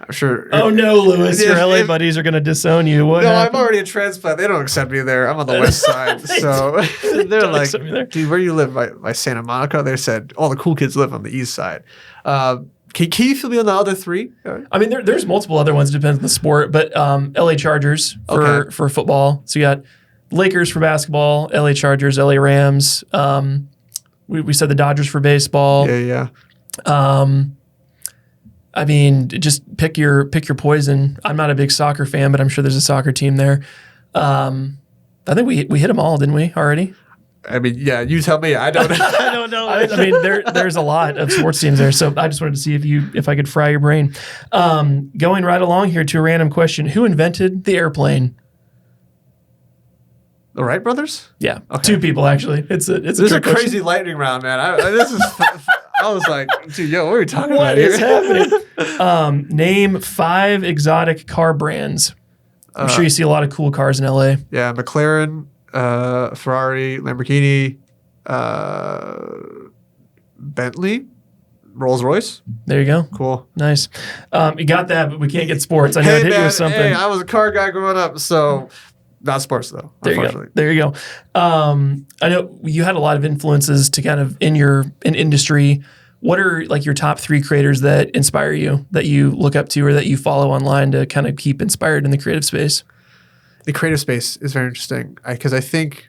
I'm sure. Oh no, Louis, your LA buddies are gonna disown you. What No, happened? I'm already a transplant. They don't accept me there. I'm on the west side. So they're Don't like, accept me there. dude, where do you live? By Santa Monica? They said all the cool kids live on the east side. Can you fill me on the other three? I mean, there's multiple other ones, depends on the sport, but LA Chargers for football. So you got Lakers for basketball, LA Chargers, LA Rams. We said the Dodgers for baseball. Yeah. I mean, just pick your poison. I'm not a big soccer fan, but I'm sure there's a soccer team there. I think we hit them all, didn't we already? I mean, yeah, you tell me. I don't I don't know. I mean, there's a lot of sports teams there, so I just wanted to see if I could fry your brain. Going right along here to a random question: who invented the airplane? The Wright brothers? Yeah, Okay. 2 people actually. It's a This is a trick question. crazy lightning round, man. I was like, dude, yo, what are we talking about What here? is happening? Name 5 exotic car brands. I'm sure you see a lot of cool cars in LA. Yeah, McLaren, Ferrari, Lamborghini, Bentley, Rolls Royce. There you go. Cool. Nice. You got that, but we can't get sports. I know I hit you with something. Hey, I was a car guy growing up, so not sports though. There you go. Unfortunately. There you go. I know you had a lot of influences to kind of in industry. What are like your top 3 creators that inspire you, that you look up to, or that you follow online to kind of keep inspired in the creative space? The creative space is very interesting because I think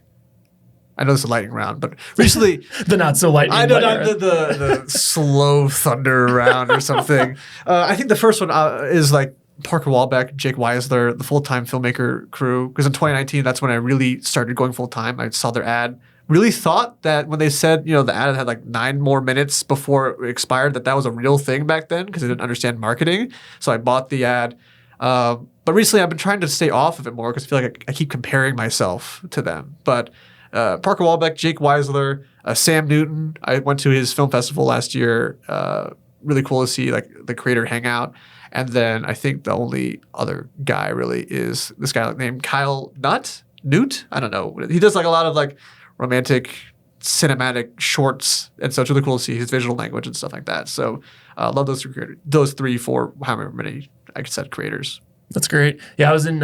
I know this is a lightning round, but recently The not so lightning. I know but- not the slow thunder round or something. I think the first one is like Parker Walbeck, Jake Weisler, the full-time filmmaker crew. Because in 2019, that's when I really started going full-time. I saw their ad. Really thought that when they said, the ad had like 9 more minutes before it expired, that was a real thing back then because I didn't understand marketing. So I bought the ad. But recently I've been trying to stay off of it more because I feel like I keep comparing myself to them. But Parker Walbeck, Jake Weisler, Sam Newton. I went to his film festival last year. Really cool to see like the creator hang out. And then I think the only other guy really is this guy named Kyle Newt. I don't know. He does like a lot of like romantic cinematic shorts. And so it's really cool to see his visual language and stuff like that. So I love those 3, 4, however many I could said creators. That's great. Yeah, I was in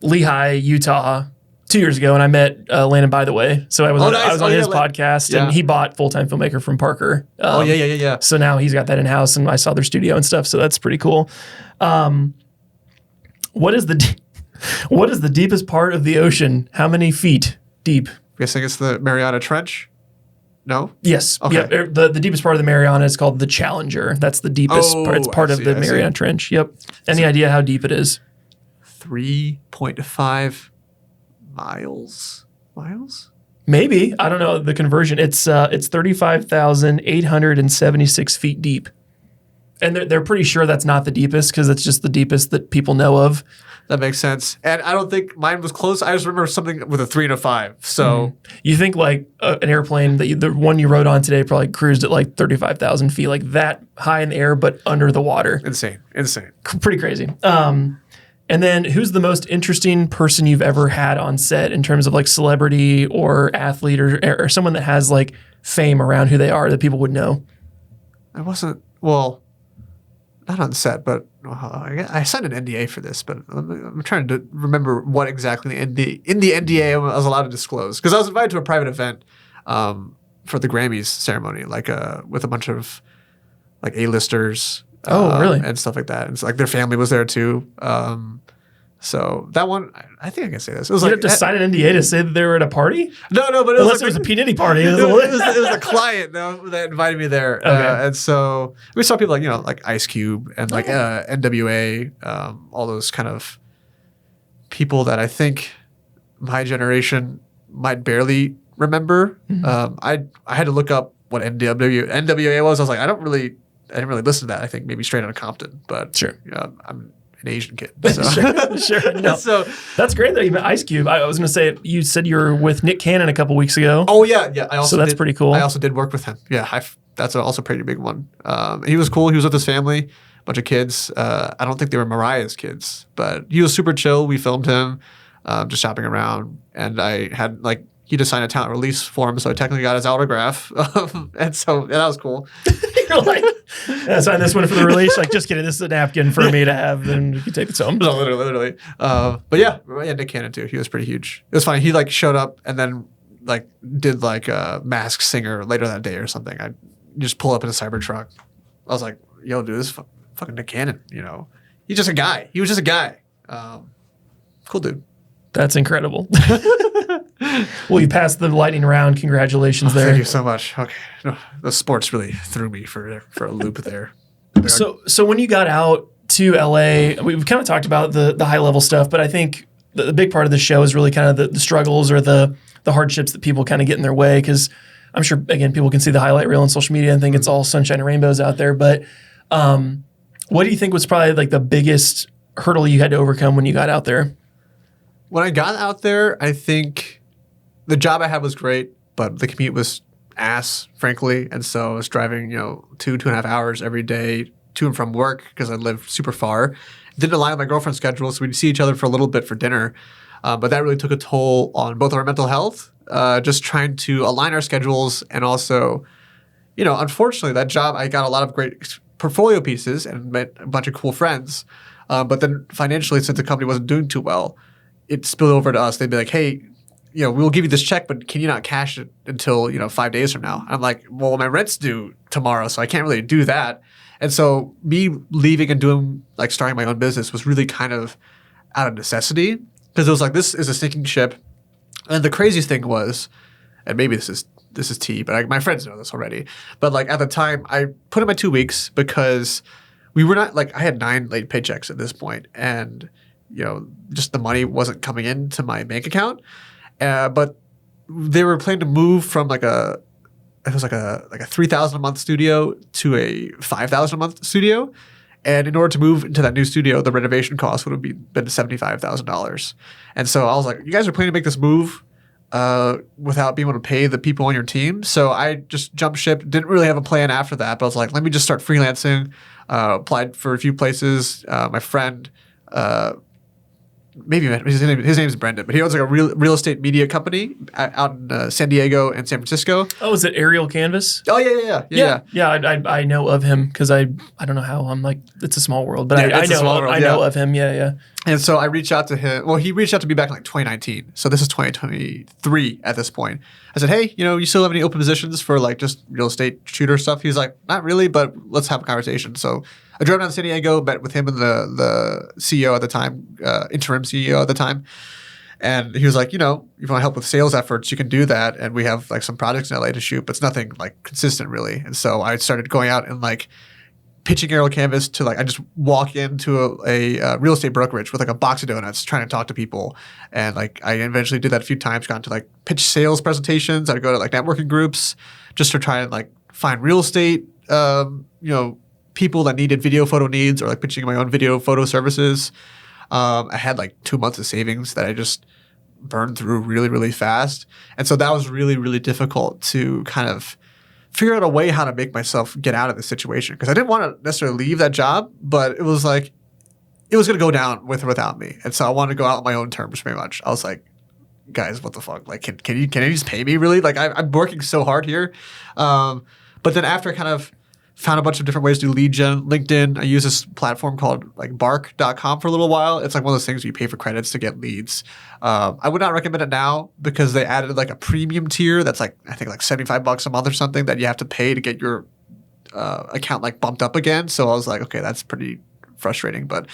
Lehigh, Utah 2 years ago, and I met Landon By the Way. So I was on his podcast, and he bought Full-Time Filmmaker from Parker. Yeah. So now he's got that in-house, and I saw their studio and stuff, so that's pretty cool. What is the deepest part of the ocean? How many feet deep? I'm guessing it's the Mariana Trench. No? Yes. Okay. Yeah, the deepest part of the Mariana is called the Challenger. That's the deepest part. It's part of the Mariana Trench. Yep. Any idea how deep it is? 3.5 miles. Maybe. I don't know the conversion. It's 35,876 feet deep. And they're pretty sure that's not the deepest because it's just the deepest that people know of. That makes sense. And I don't think mine was close. I just remember something with a 3 and a 5. So you think like an airplane the one you rode on today probably cruised at like 35,000 feet, like that high in the air, but under the water. Insane. Pretty crazy. And then who's the most interesting person you've ever had on set in terms of like celebrity or athlete or someone that has like fame around who they are that people would know? I wasn't, well, not on set, but I signed an NDA for this, but I'm trying to remember what exactly in the NDA I was allowed to disclose. Because I was invited to a private event for the Grammys ceremony, like with a bunch of like A-listers. Oh, really? And stuff like that. And it's like their family was there too. So that one, I think I can say this. It was You like have to sign an NDA to say that they were at a party? no, but it Unless was it was a P. Diddy party. it was a client that invited me there, Okay. and so we saw people like Ice Cube and like NWA, all those kind of people that I think my generation might barely remember. I had to look up what NWA was. I was like, I didn't really listen to that. I think maybe Straight Outta Compton, but Sure. I'm an Asian kid. So. Sure. No. So that's great that you met Ice Cube. I was going to say, you said you were with Nick Cannon a couple weeks ago. oh yeah. I also So that's pretty cool. I also did work with him. Yeah, that's also a pretty big one. He was cool. He was with his family, bunch of kids. I don't think they were Mariah's kids, but he was super chill. We filmed him just shopping around, and I had he just signed a talent release form, so I technically got his autograph, and that was cool. You're like, sign this one for the release. Like, just kidding. This is a napkin for me to have, and you can take this home. No, literally. But yeah, Nick Cannon too. He was pretty huge. It was funny. He showed up and then did a Masked Singer later that day or something. I just pull up in a Cybertruck. I was like, yo, dude, this is fucking Nick Cannon. He's just a guy. He was just a guy. Cool dude. That's incredible. Well, you passed the lightning round. Congratulations there. Thank you so much. Okay. No, the sports really threw me for a loop there. So when you got out to LA, we've kind of talked about the high level stuff, but I think the big part of the show is really kind of the struggles or the hardships that people kind of get in their way. Because I'm sure, again, people can see the highlight reel on social media and think it's all sunshine and rainbows out there. But what do you think was probably the biggest hurdle you had to overcome when you got out there? When I got out there, I think the job I had was great, but the commute was ass, frankly. And so I was driving, 2.5 hours every day to and from work because I lived super far. It didn't align with my girlfriend's schedule, so we'd see each other for a little bit for dinner. But that really took a toll on both our mental health, just trying to align our schedules. And also, unfortunately, that job, I got a lot of great portfolio pieces and met a bunch of cool friends. But then financially, since the company wasn't doing too well, it spilled over to us. They'd be like, hey, we'll give you this check, but can you not cash it until, 5 days from now? I'm like, well, my rent's due tomorrow, so I can't really do that. And so me leaving and starting my own business was really kind of out of necessity because it was like, this is a sinking ship. And the craziest thing was, and maybe this is tea, but my friends know this already. But at the time, I put in my 2 weeks because we were not I had 9 late paychecks at this point, and just the money wasn't coming into my bank account. But they were planning to move from a $3,000 a month studio to a $5,000 a month studio. And in order to move into that new studio, the renovation cost would have been $75,000. And so I was like, you guys are planning to make this move without being able to pay the people on your team. So I just jumped ship, didn't really have a plan after that. But I was like, let me just start freelancing. Applied for a few places. My friend, maybe his name is Brendan, but he owns a real estate media company out in San Diego and San Francisco. Oh, is it Aerial Canvas? Oh yeah. I know of him because I don't know how I'm it's a small world, but I know of him. Yeah. And so I reached out to him. Well, he reached out to me back in 2019. So this is 2023 at this point. I said, hey, you still have any open positions for just real estate shooter stuff? He's like, not really, but let's have a conversation. So I drove down to San Diego, met with him and the CEO at the time, interim CEO at the time. And he was like, if you want to help with sales efforts, you can do that. And we have some projects in LA to shoot, but it's nothing consistent really. And so I started going out and pitching aerial canvas to I just walk into a real estate brokerage with a box of donuts trying to talk to people. And I eventually did that a few times, got into pitch sales presentations. I'd go to networking groups just to try and find real estate, people that needed video photo needs or pitching my own video photo services. I had 2 months of savings that I just burned through really, really fast. And so that was really, really difficult to kind of figure out a way how to make myself get out of this situation. Because I didn't want to necessarily leave that job, but it was it was going to go down with or without me. And so I wanted to go out on my own terms pretty much. I was like, guys, what the fuck? Can you just pay me really? I'm working so hard here. But then after I kind of found a bunch of different ways to do lead gen. LinkedIn, I use this platform called bark.com for a little while. It's one of those things where you pay for credits to get leads. I would not recommend it now because they added a premium tier that's I think $75 a month or something that you have to pay to get your account bumped up again. So I was like, okay, that's pretty frustrating. But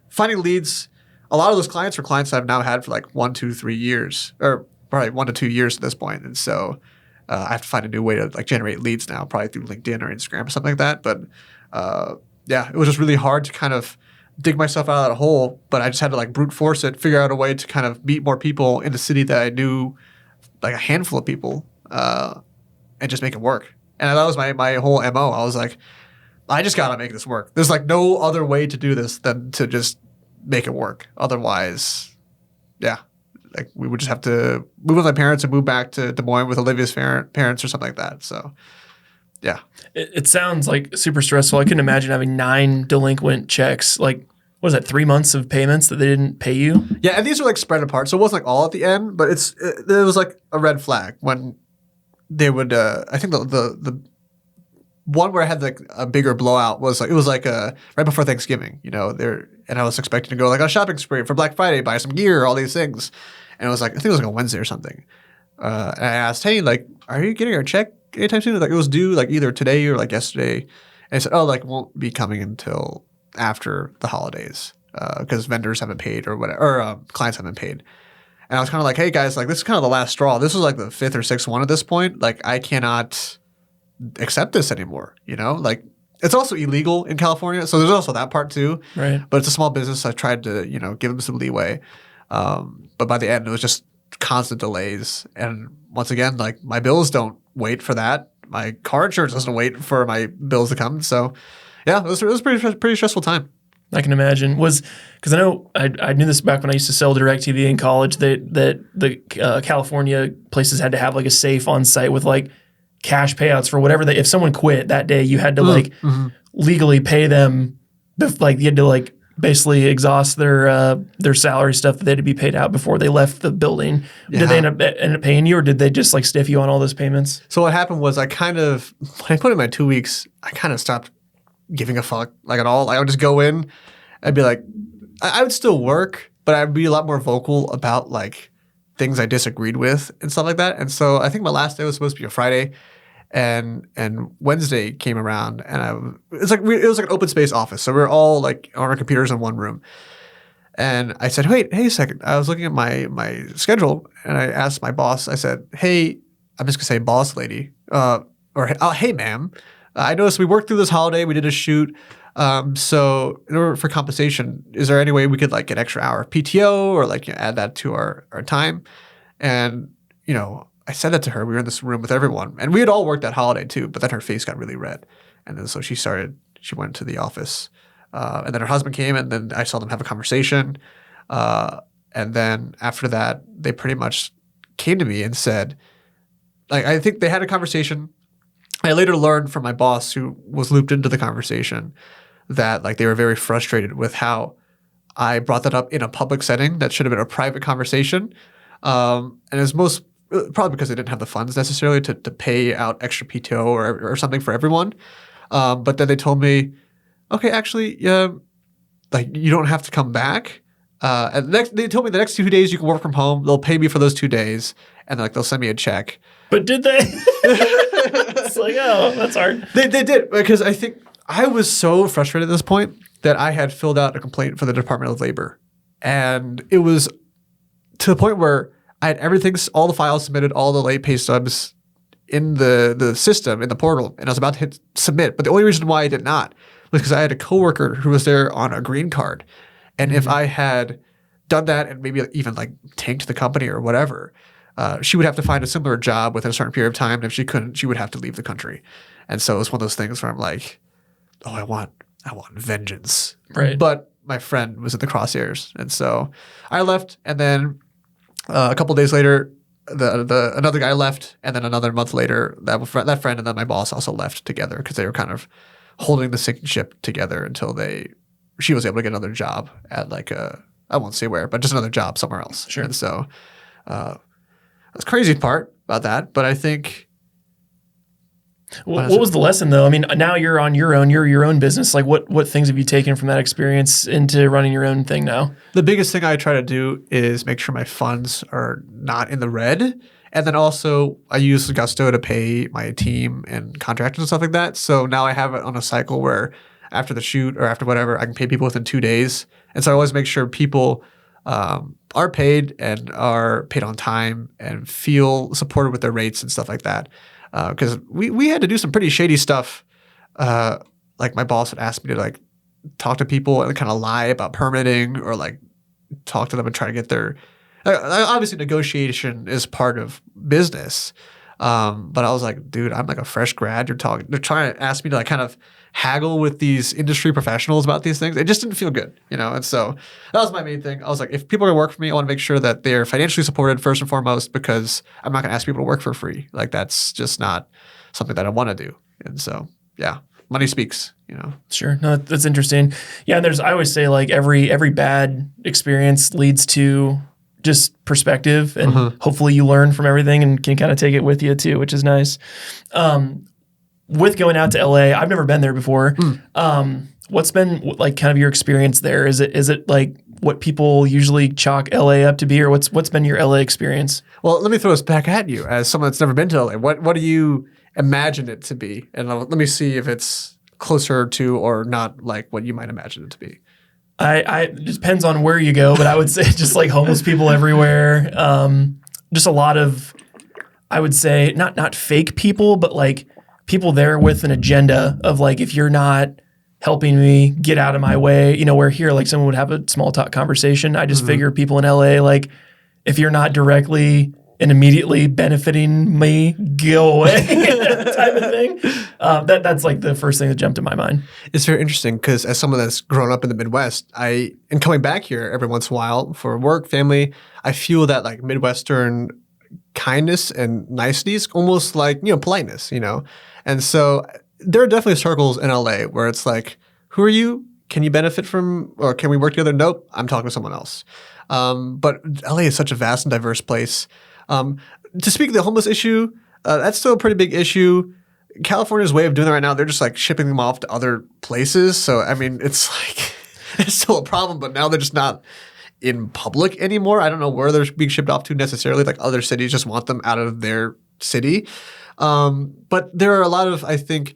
finding leads a lot of those clients are clients I've now had for like 1, 2, 3 years, or probably 1 to 2 years at this point. And so I have to find a new way to like generate leads now, probably through LinkedIn or Instagram or something like that. But yeah, it was just really hard to kind of dig myself out of that hole. But I just had to like brute force it, figure out a way to kind of meet more people in the city that I knew, like a handful of people, and just make it work. And that was my whole MO. I was like, I just got to make this work. There's like no other way to do this than to just make it work. Otherwise, yeah, like we would just have to move with my parents and move back to Des Moines with Olivia's parents or something like that. So, yeah. It sounds like super stressful. I couldn't imagine having 9 delinquent checks. Like, what is that, 3 months of payments that they didn't pay you? Yeah, and these are like spread apart. So it wasn't like all at the end, but it was like a red flag when they would, I think the one where I had like a bigger blowout was like, it was like right before Thanksgiving, and I was expecting to go like on a shopping spree for Black Friday, buy some gear, all these things. And it was like, I think it was like a Wednesday or something. And I asked, hey, like, are you getting our check anytime soon? Like it was due like either today or like yesterday. And I said, oh, like won't be coming until after the holidays because vendors haven't paid or whatever, or clients haven't paid. And I was kind of like, hey guys, like this is kind of the last straw. This was like the 5th or 6th one at this point. Like I cannot accept this anymore, like it's also illegal in California. So there's also that part too. Right. But it's a small business. I tried to, give them some leeway. But by the end, it was just constant delays. And once again, like my bills don't wait for that. My car insurance doesn't wait for my bills to come. So yeah, it was pretty stressful time. I can imagine. Because I know I knew this back when I used to sell DirecTV in college, that the California places had to have like a safe on site with like cash payouts for whatever if someone quit that day, you had to like legally pay them, like you had to like basically exhaust their salary stuff that they had to be paid out before they left the building. Yeah. Did they end up paying you, or did they just like stiff you on all those payments? So what happened was when I put in my 2 weeks, I kind of stopped giving a fuck like at all. Like I would just go in, I'd be like, I would still work, but I'd be a lot more vocal about like things I disagreed with and stuff like that. And so I think my last day was supposed to be a Friday, and Wednesday came around, and it was like an open space office, so we were all like on our computers in one room. And I said, hey a second. I was looking at my schedule, and I asked my boss. I said, hey, I'm just gonna say boss lady, hey ma'am. I noticed we worked through this holiday. We did a shoot. So in order for compensation, is there any way we could like get extra hour of PTO or like add that to our time? And, I said that to her. We were in this room with everyone, and we had all worked that holiday too, but then her face got really red. And then so she went to the office, and then her husband came, and then I saw them have a conversation. And then after that, they pretty much came to me and said, like, I think they had a conversation. I later learned from my boss, who was looped into the conversation, that like they were very frustrated with how I brought that up in a public setting that should have been a private conversation. And it's probably because they didn't have the funds necessarily to pay out extra PTO or something for everyone. But then they told me, okay, actually, like you don't have to come back. And they told me the next 2 days you can work from home. They'll pay me for those 2 days, and like they'll send me a check. But did they? It's like, oh, that's hard. They did, because I think I was so frustrated at this point that I had filled out a complaint for the Department of Labor. And it was to the point where I had everything, all the files submitted, all the late pay stubs in the system, in the portal, and I was about to hit submit. But the only reason why I did not was because I had a coworker who was there on a green card. And if I had done that and maybe even like tanked the company or whatever, she would have to find a similar job within a certain period of time. And if she couldn't, she would have to leave the country. And so it was one of those things where I'm like, oh, I want vengeance. Right. But my friend was in the crosshairs. And so I left, and then a couple of days later, another guy left, and then another month later, that friend and then my boss also left together because they were kind of holding the sinking ship together until she was able to get another job at like I won't say where, but just another job somewhere else. Sure. And so that's the crazy part about that. But I think. What was the lesson though? I mean, now you're on your own. You're your own business. Like what things have you taken from that experience into running your own thing now? The biggest thing I try to do is make sure my funds are not in the red. And then also I use Gusto to pay my team and contractors and stuff like that. So now I have it on a cycle where after the shoot or after whatever, I can pay people within 2 days. And so I always make sure people are paid and are paid on time and feel supported with their rates and stuff like that. Because we had to do some pretty shady stuff. Like my boss would ask me to like talk to people and kind of lie about permitting or like talk to them and try to get their obviously negotiation is part of business. But I was like, dude, I'm like a fresh grad. They're trying to ask me to like kind of haggle with these industry professionals about these things. It just didn't feel good, you know? And so that was my main thing. I was like, if people are gonna work for me, I want to make sure that they're financially supported first and foremost, because I'm not gonna ask people to work for free. Like that's just not something that I want to do. And so, yeah, money speaks, you know? Sure. No, that's interesting. Yeah. And I always say like every bad experience leads to just perspective, and hopefully you learn from everything and can kind of take it with you too, which is nice. With going out to LA, I've never been there before. What's been like kind of your experience there? Is it like what people usually chalk LA up to be, or what's been your LA experience? Well, let me throw this back at you as someone that's never been to LA. What do you imagine it to be? And let me see if it's closer to or not like what you might imagine it to be. It depends on where you go, but I would say just like homeless people everywhere. Just a lot of, I would say not fake people, but like people there with an agenda of like, if you're not helping me, get out of my way, you know, where here, like someone would have a small talk conversation. I just figure people in LA, like if you're not directly and immediately benefiting me, go away type of thing. That's like the first thing that jumped in my mind. It's very interesting because as someone that's grown up in the Midwest, and coming back here every once in a while for work, family, I feel that like Midwestern kindness and niceties, almost like, you know, politeness, you know? And so there are definitely circles in LA where it's like, who are you? Can you benefit from, or can we work together? Nope, I'm talking to someone else. But LA is such a vast and diverse place. To speak of the homeless issue, that's still a pretty big issue. California's way of doing that right now, they're just like shipping them off to other places. So, I mean, it's like, it's still a problem, but now they're just not in public anymore. I don't know where they're being shipped off to necessarily. Like other cities just want them out of their city. But there are a lot of, I think,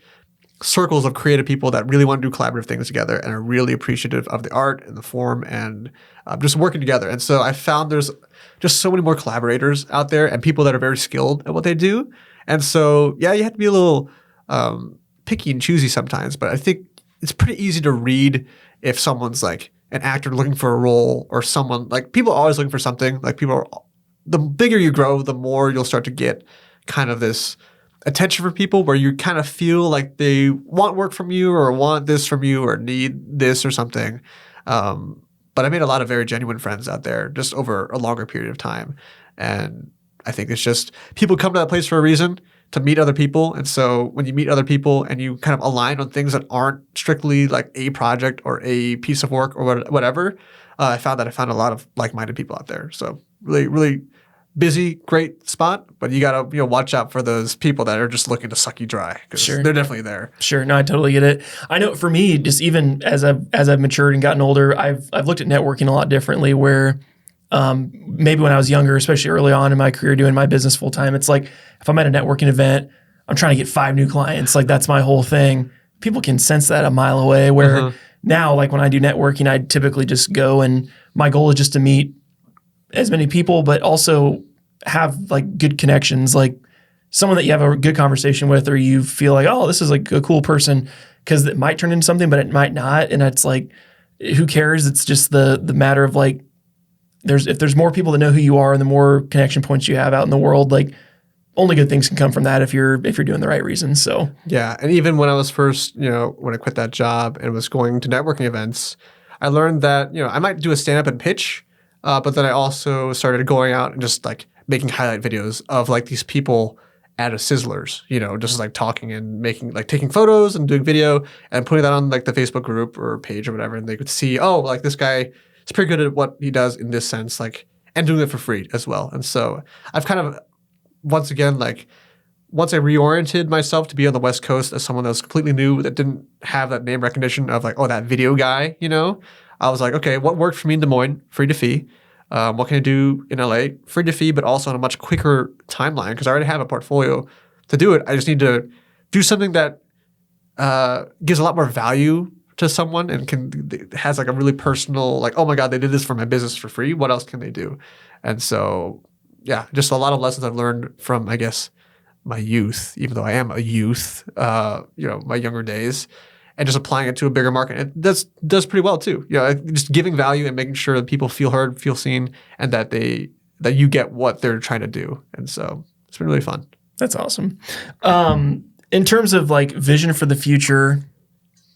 circles of creative people that really want to do collaborative things together and are really appreciative of the art and the form and just working together. And so I found there's just so many more collaborators out there and people that are very skilled at what they do. And so, yeah, you have to be a little picky and choosy sometimes, but I think it's pretty easy to read if someone's like an actor looking for a role, or someone like, people are always looking for something. Like the bigger you grow, the more you'll start to get kind of this attention from people where you kind of feel like they want work from you or want this from you or need this or something. But I made a lot of very genuine friends out there just over a longer period of time. And I think it's just people come to that place for a reason, to meet other people. And so when you meet other people and you kind of align on things that aren't strictly like a project or a piece of work or whatever, I found a lot of like-minded people out there. So really, really busy, great spot, but you gotta watch out for those people that are just looking to suck you dry, because they're definitely there. Sure, no, I totally get it. I know for me, just even as I've matured and gotten older, I've looked at networking a lot differently. Where maybe when I was younger, especially early on in my career doing my business full time, it's like if I'm at a networking event, I'm trying to get 5 new clients. Like that's my whole thing. People can sense that a mile away. Where now, like when I do networking, I typically just go and my goal is just to meet as many people, but also have like good connections, like someone that you have a good conversation with, or you feel like, oh, this is like a cool person, because it might turn into something, but it might not. And it's like, who cares? It's just the matter of like, if there's more people that know who you are and the more connection points you have out in the world, like only good things can come from that if you're doing the right reasons. So yeah. And even when I was first, when I quit that job and was going to networking events, I learned that, I might do a stand-up and pitch, but then I also started going out and just like making highlight videos of like these people at a Sizzlers, just like talking and taking photos and doing video and putting that on like the Facebook group or page or whatever. And they could see, oh, like this guy is pretty good at what he does in this sense, like, and doing it for free as well. And so I've kind of, once again, like once I reoriented myself to be on the West Coast as someone that was completely new, that didn't have that name recognition of like, oh, that video guy, I was like, okay, what worked for me in Des Moines? Free to fee. What can I do in LA? Free to fee, but also on a much quicker timeline, because I already have a portfolio to do it. I just need to do something that gives a lot more value to someone and has like a really personal, like, oh my God, they did this for my business for free. What else can they do? And so, yeah, just a lot of lessons I've learned from, I guess, my youth, even though I am a youth, my younger days, and just applying it to a bigger market. It does pretty well too. Just giving value and making sure that people feel heard, feel seen, and that you get what they're trying to do. And so it's been really fun. That's awesome. In terms of like vision for the future,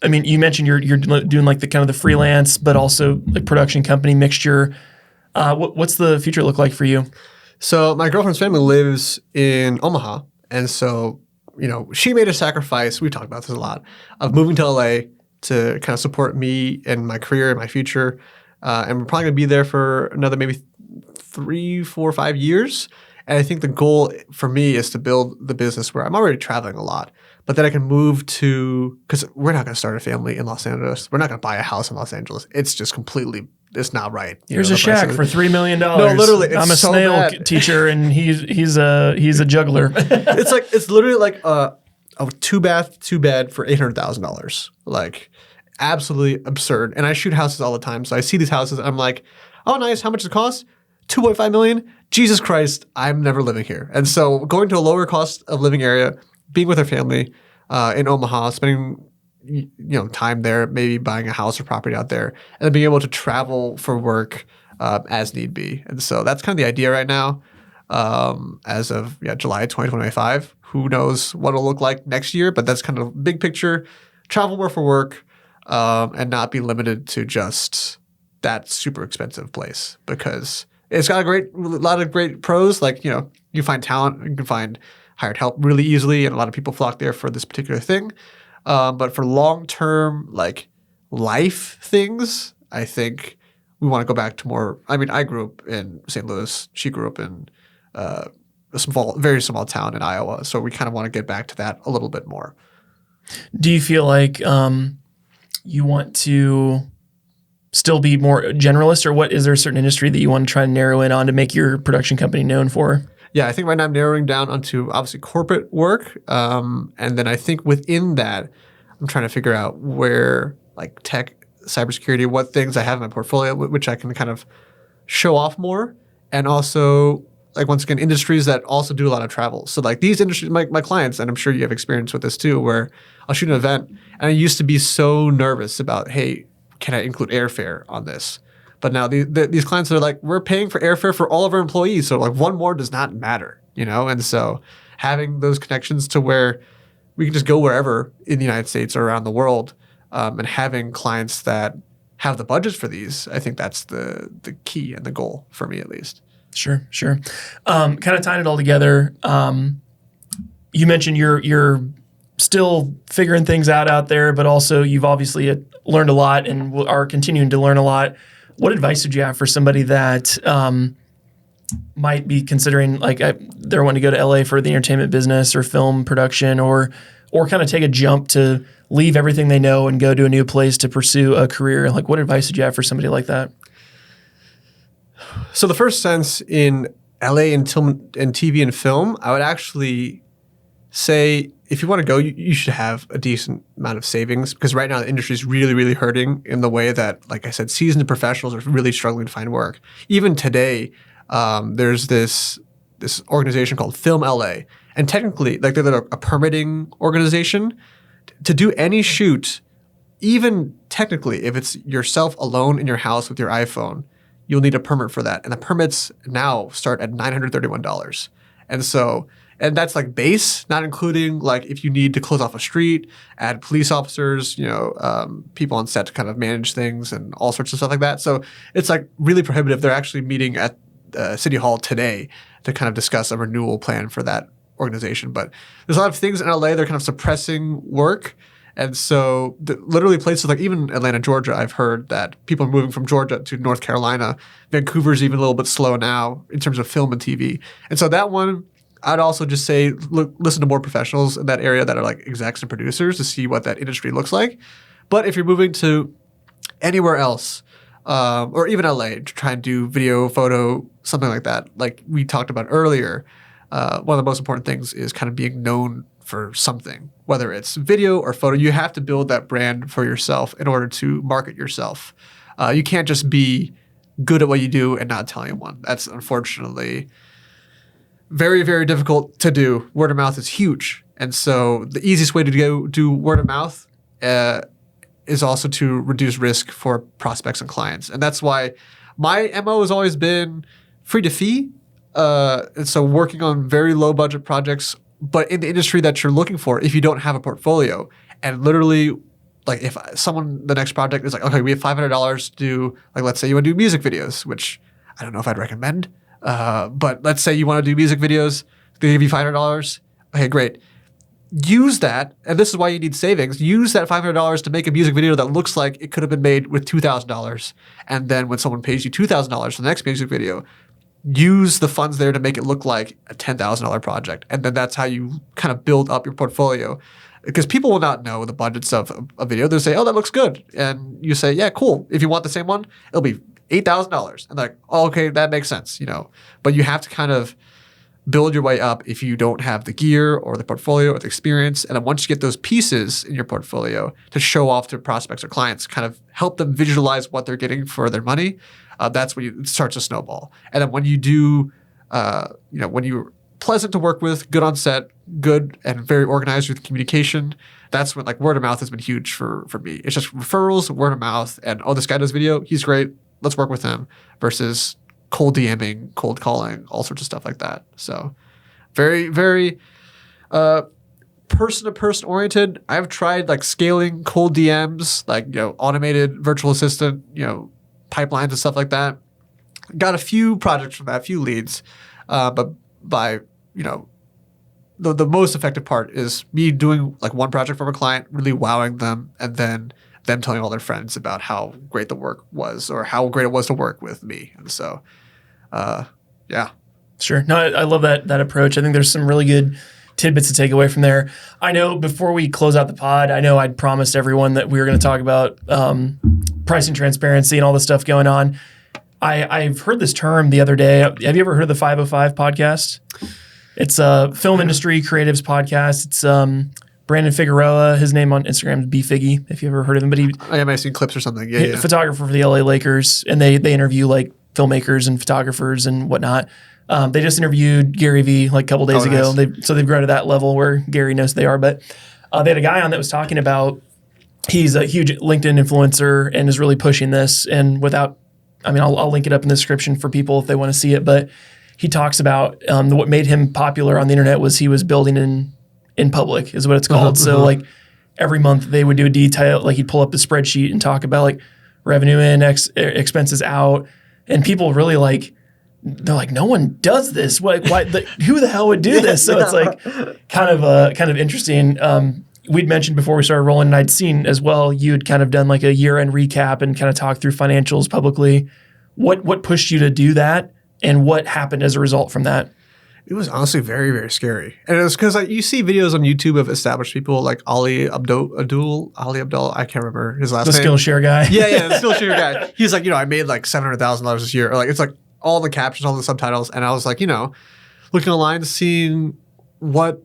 I mean, you mentioned you're doing like the kind of the freelance, but also like production company mixture. What's the future look like for you? So my girlfriend's family lives in Omaha, and so she made a sacrifice. We talked about this a lot of moving to LA to kind of support me and my career and my future, and we're probably gonna be there for another maybe 3, 4, 5 years. And I think the goal for me is to build the business where I'm already traveling a lot, but then I can move to, because we're not going to start a family in Los Angeles. We're not going to buy a house in Los Angeles. It's just it's not right. Here's a shack for $3 million. No, literally, I'm a so snail bad. teacher, and he's a juggler. It's literally like a 2-bath, 2-bed for $800,000. Like absolutely absurd. And I shoot houses all the time, so I see these houses. I'm like, oh, nice. How much does it cost? $2.5 million. Jesus Christ, I'm never living here. And so going to a lower cost of living area, being with our family in Omaha, spending time there, maybe buying a house or property out there, and then being able to travel for work as need be. And so that's kind of the idea right now. As of July 2025, who knows what it'll look like next year, but that's kind of big picture. Travel more for work and not be limited to just that super expensive place, because it's got a lot of great pros. Like, you find talent, you can find hired help really easily, and a lot of people flock there for this particular thing. But for long-term, like, life things, I think we want to go back to more. I mean, I grew up in St. Louis. She grew up in a very small town in Iowa. So we kind of want to get back to that a little bit more. Do you feel like you want to still be more generalist, or is there a certain industry that you want to try and narrow in on to make your production company known for? Yeah, I think right now I'm narrowing down onto obviously corporate work. And then I think within that, I'm trying to figure out where, like, tech, cybersecurity, what things I have in my portfolio, which I can kind of show off more. And also, like, once again, industries that also do a lot of travel. So like these industries, my clients, and I'm sure you have experience with this too, where I'll shoot an event and I used to be so nervous about, hey, can I include airfare on this? But now these clients are like, we're paying for airfare for all of our employees. So like one more does not matter, And so having those connections to where we can just go wherever in the United States or around the world, and having clients that have the budgets for these, I think that's the key and the goal for me, at least. Sure. Kind of tying it all together. You mentioned you're still figuring things out there, but also you've obviously learned a lot and are continuing to learn a lot. What advice would you have for somebody that might be considering, like, they're wanting to go to LA for the entertainment business or film production, or kind of take a jump to leave everything they know and go to a new place to pursue a career? Like, what advice would you have for somebody like that? So the first sense in LA and TV and film, I would actually say if you want to go, you should have a decent amount of savings, because right now the industry is really, really hurting in the way that, like I said, seasoned professionals are really struggling to find work. Even today, there's this organization called Film LA, and technically, like, they're a permitting organization to do any shoot. Even technically, if it's yourself alone in your house with your iPhone, you'll need a permit for that. And the permits now start at $931. And that's like base, not including like if you need to close off a street, add police officers, people on set to kind of manage things and all sorts of stuff like that. So it's like really prohibitive. They're actually meeting at City Hall today to kind of discuss a renewal plan for that organization. But there's a lot of things in LA, they're kind of suppressing work. And so literally places like even Atlanta, Georgia, I've heard that people are moving from Georgia to North Carolina. Vancouver's even a little bit slow now in terms of film and TV. And so that one, I'd also just say, listen to more professionals in that area that are like execs and producers to see what that industry looks like. But if you're moving to anywhere else, or even LA, to try and do video, photo, something like that, like we talked about earlier, one of the most important things is kind of being known for something, whether it's video or photo, you have to build that brand for yourself in order to market yourself. You can't just be good at what you do and not tell anyone. That's unfortunately very, very difficult to do. Word of mouth is huge. And so the easiest way to go do word of mouth is also to reduce risk for prospects and clients. And that's why my MO has always been free to fee. And so working on very low budget projects, but in the industry that you're looking for, if you don't have a portfolio, and literally, like if someone, the next project is like, okay, we have $500 to do, like let's say you want to do music videos, which I don't know if I'd recommend, but let's say you want to do music videos, they give you $500. Okay, great. Use that, and this is why you need savings. Use that $500 to make a music video that looks like it could have been made with $2,000. And then when someone pays you $2,000 for the next music video, use the funds there to make it look like a $10,000 project. And then that's how you kind of build up your portfolio. Because people will not know the budgets of a video. They'll say, oh, that looks good. And you say, yeah, cool. If you want the same one, it'll be $8,000. And they're like, oh, okay, that makes sense, But you have to kind of build your way up if you don't have the gear or the portfolio or the experience. And then once you get those pieces in your portfolio to show off to prospects or clients, kind of help them visualize what they're getting for their money, that's when it starts to snowball. And then when you do, when you're pleasant to work with, good on set, good and very organized with communication, that's when like word of mouth has been huge for me. It's just referrals, word of mouth, and oh, this guy does video, he's great, let's work with him, versus cold DMing, cold calling, all sorts of stuff like that. So very, very person-to-person oriented. I've tried like scaling cold DMs, like, automated virtual assistant, pipelines and stuff like that. Got a few projects from that, a few leads. But by, the most effective part is me doing like one project from a client, really wowing them, and then them telling all their friends about how great the work was or how great it was to work with me. And so, yeah. Sure. No, I love that approach. I think there's some really good tidbits to take away from there. I know before we close out the pod, I'd promised everyone that we were going to talk about pricing transparency and all the stuff going on. I've heard this term the other day. Have you ever heard of the 505 podcast? It's a film industry creatives podcast. It's Brandon Figueroa. His name on Instagram is BFiggy, if you ever heard of him. But I might have seen clips or something. Yeah. Photographer for the LA Lakers, and they interview like filmmakers and photographers and whatnot. They just interviewed Gary Vee like a couple days ago. Nice. So they've grown to that level where Gary knows who they are. But they had a guy on that was talking about, he's a huge LinkedIn influencer and is really pushing this. And I'll link it up in the description for people if they want to see it. But he talks about what made him popular on the internet was he was building in public, is what it's called. So like every month they would do a detail, like he'd pull up the spreadsheet and talk about like revenue in, expenses out. And people really they're like, no one does this. Why who the hell would do this? So it's like kind of interesting. We'd mentioned before we started rolling, and I'd seen as well, you'd kind of done like a year-end recap and kind of talked through financials publicly. What pushed you to do that, and what happened as a result from that? It was honestly very, very scary. And it was because you see videos on YouTube of established people like Ali Abdul, I can't remember his last name. The Skillshare guy. Yeah, the Skillshare guy. He's like, I made like $700,000 this year. Or like, it's like all the captions, all the subtitles. And I was like, looking online, seeing what,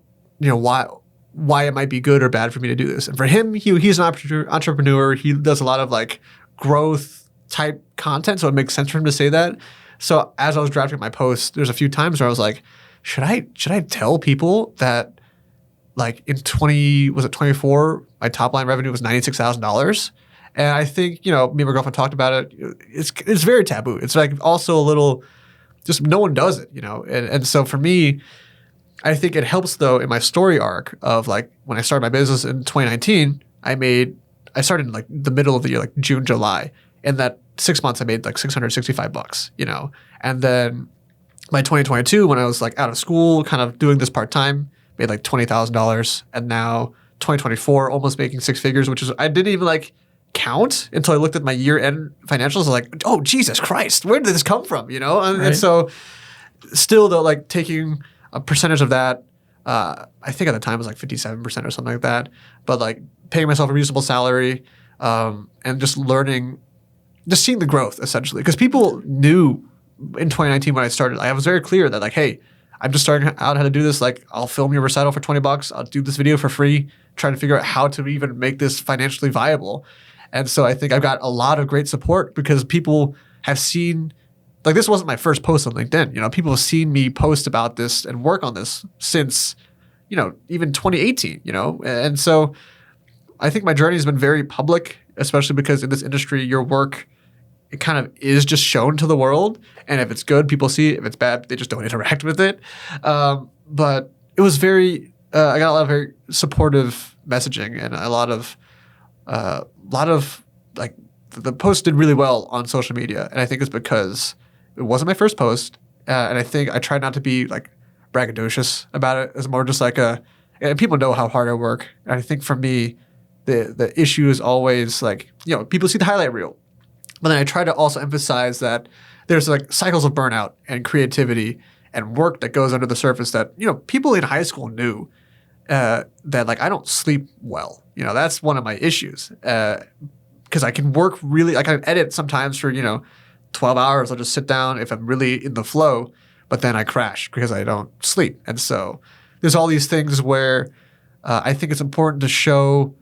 why it might be good or bad for me to do this. And for him, he's an entrepreneur. He does a lot of like growth type content. So it makes sense for him to say that. So as I was drafting my post, there's a few times where I was like, should I tell people that like in 24, my top line revenue was $96,000? And I think, me and my girlfriend talked about it. It's very taboo. It's like also a little, just no one does it, And so for me, I think it helps though in my story arc of like when I started my business in 2019, I started in like the middle of the year, like June, July. In that 6 months, I made like $665, And then by 2022, when I was like out of school, kind of doing this part-time, made like $20,000. And now 2024, almost making six figures, which is, I didn't even like count until I looked at my year-end financials. I was like, oh, Jesus Christ, where did this come from? And so still though, like taking a percentage of that, I think at the time it was like 57% or something like that, but like paying myself a reasonable salary and just learning, just seeing the growth essentially. Because people knew in 2019 when I started, I was very clear that like, hey, I'm just starting out how to do this. Like, I'll film your recital for $20. I'll do this video for free, trying to figure out how to even make this financially viable. And so I think I've got a lot of great support because people have seen, like, this wasn't my first post on LinkedIn. You know, people have seen me post about this and work on this since, you know, even 2018, you know? And so I think my journey has been very public, especially because in this industry, your work, it kind of is just shown to the world. And if it's good, people see it. If it's bad, they just don't interact with it. But it was very, I got a lot of very supportive messaging and a lot of like the post did really well on social media. And I think it's because it wasn't my first post. And I think I tried not to be like braggadocious about it. It's more just like and people know how hard I work. And I think for me, the issue is always like, you know, people see the highlight reel. But then I try to also emphasize that there's like cycles of burnout and creativity and work that goes under the surface that, you know, people in high school knew that like I don't sleep well. You know, that's one of my issues because I can work really, I can edit sometimes for, you know, 12 hours. I'll just sit down if I'm really in the flow, but then I crash because I don't sleep. And so there's all these things where I think it's important to show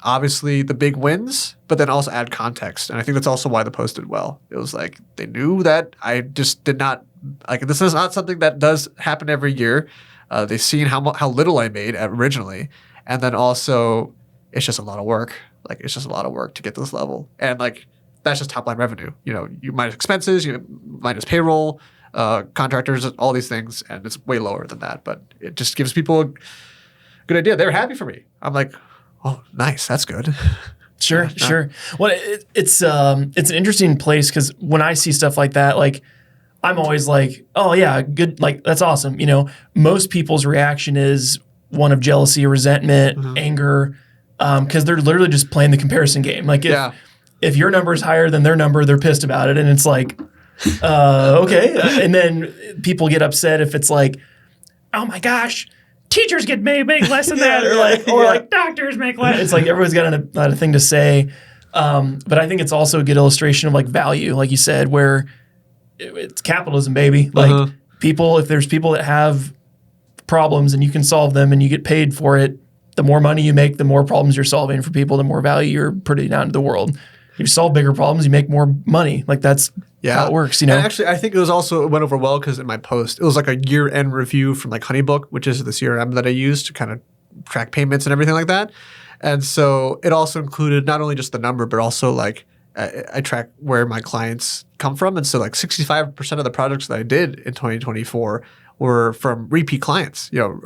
obviously the big wins, but then also add context. And I think that's also why the post did well. It was like they knew that I just did not like this is not something that does happen every year. They've seen how little I made originally, and then also it's just a lot of work. Like it's just a lot of work to get to this level, and like that's just top line revenue. You know, you minus expenses, you minus payroll, contractors, all these things, and it's way lower than that. But it just gives people a good idea. They're happy for me. I'm like, oh, nice. That's good. Sure. Well, it's an interesting place because when I see stuff like that, like I'm always like, oh yeah, good. Like that's awesome. You know, most people's reaction is one of jealousy, resentment, anger, because they're literally just playing the comparison game. Like if your number is higher than their number, they're pissed about it, and it's like, okay. And then people get upset if it's like, oh my gosh, teachers make less than that, or like doctors make less. It's like everyone's got a thing to say. But I think it's also a good illustration of like value, like you said, where it's capitalism, baby. Like if there's people that have problems and you can solve them and you get paid for it, the more money you make, the more problems you're solving for people, the more value you're putting out into the world. If you solve bigger problems, you make more money. Like that's how it works, you know? And actually, I think it went over well because in my post, it was like a year-end review from like Honeybook, which is the CRM that I use to kind of track payments and everything like that. And so it also included not only just the number, but also like I track where my clients come from. And so like 65% of the projects that I did in 2024 were from repeat clients, you know,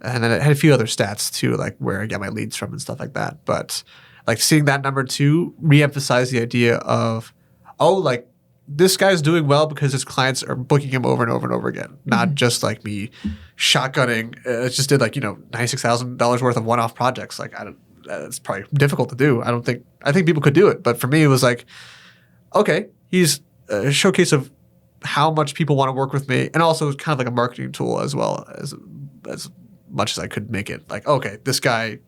and then it had a few other stats too, like where I get my leads from and stuff like that. But like seeing that number too reemphasized the idea of, oh, like this guy's doing well because his clients are booking him over and over and over again, not just like me shotgunning. It just did like, you know, $96,000 worth of one-off projects. Like it's probably difficult to do. I think people could do it. But for me, it was like, okay, he's a showcase of how much people want to work with me, and also kind of like a marketing tool as well as much as I could make it. Like, okay, this guy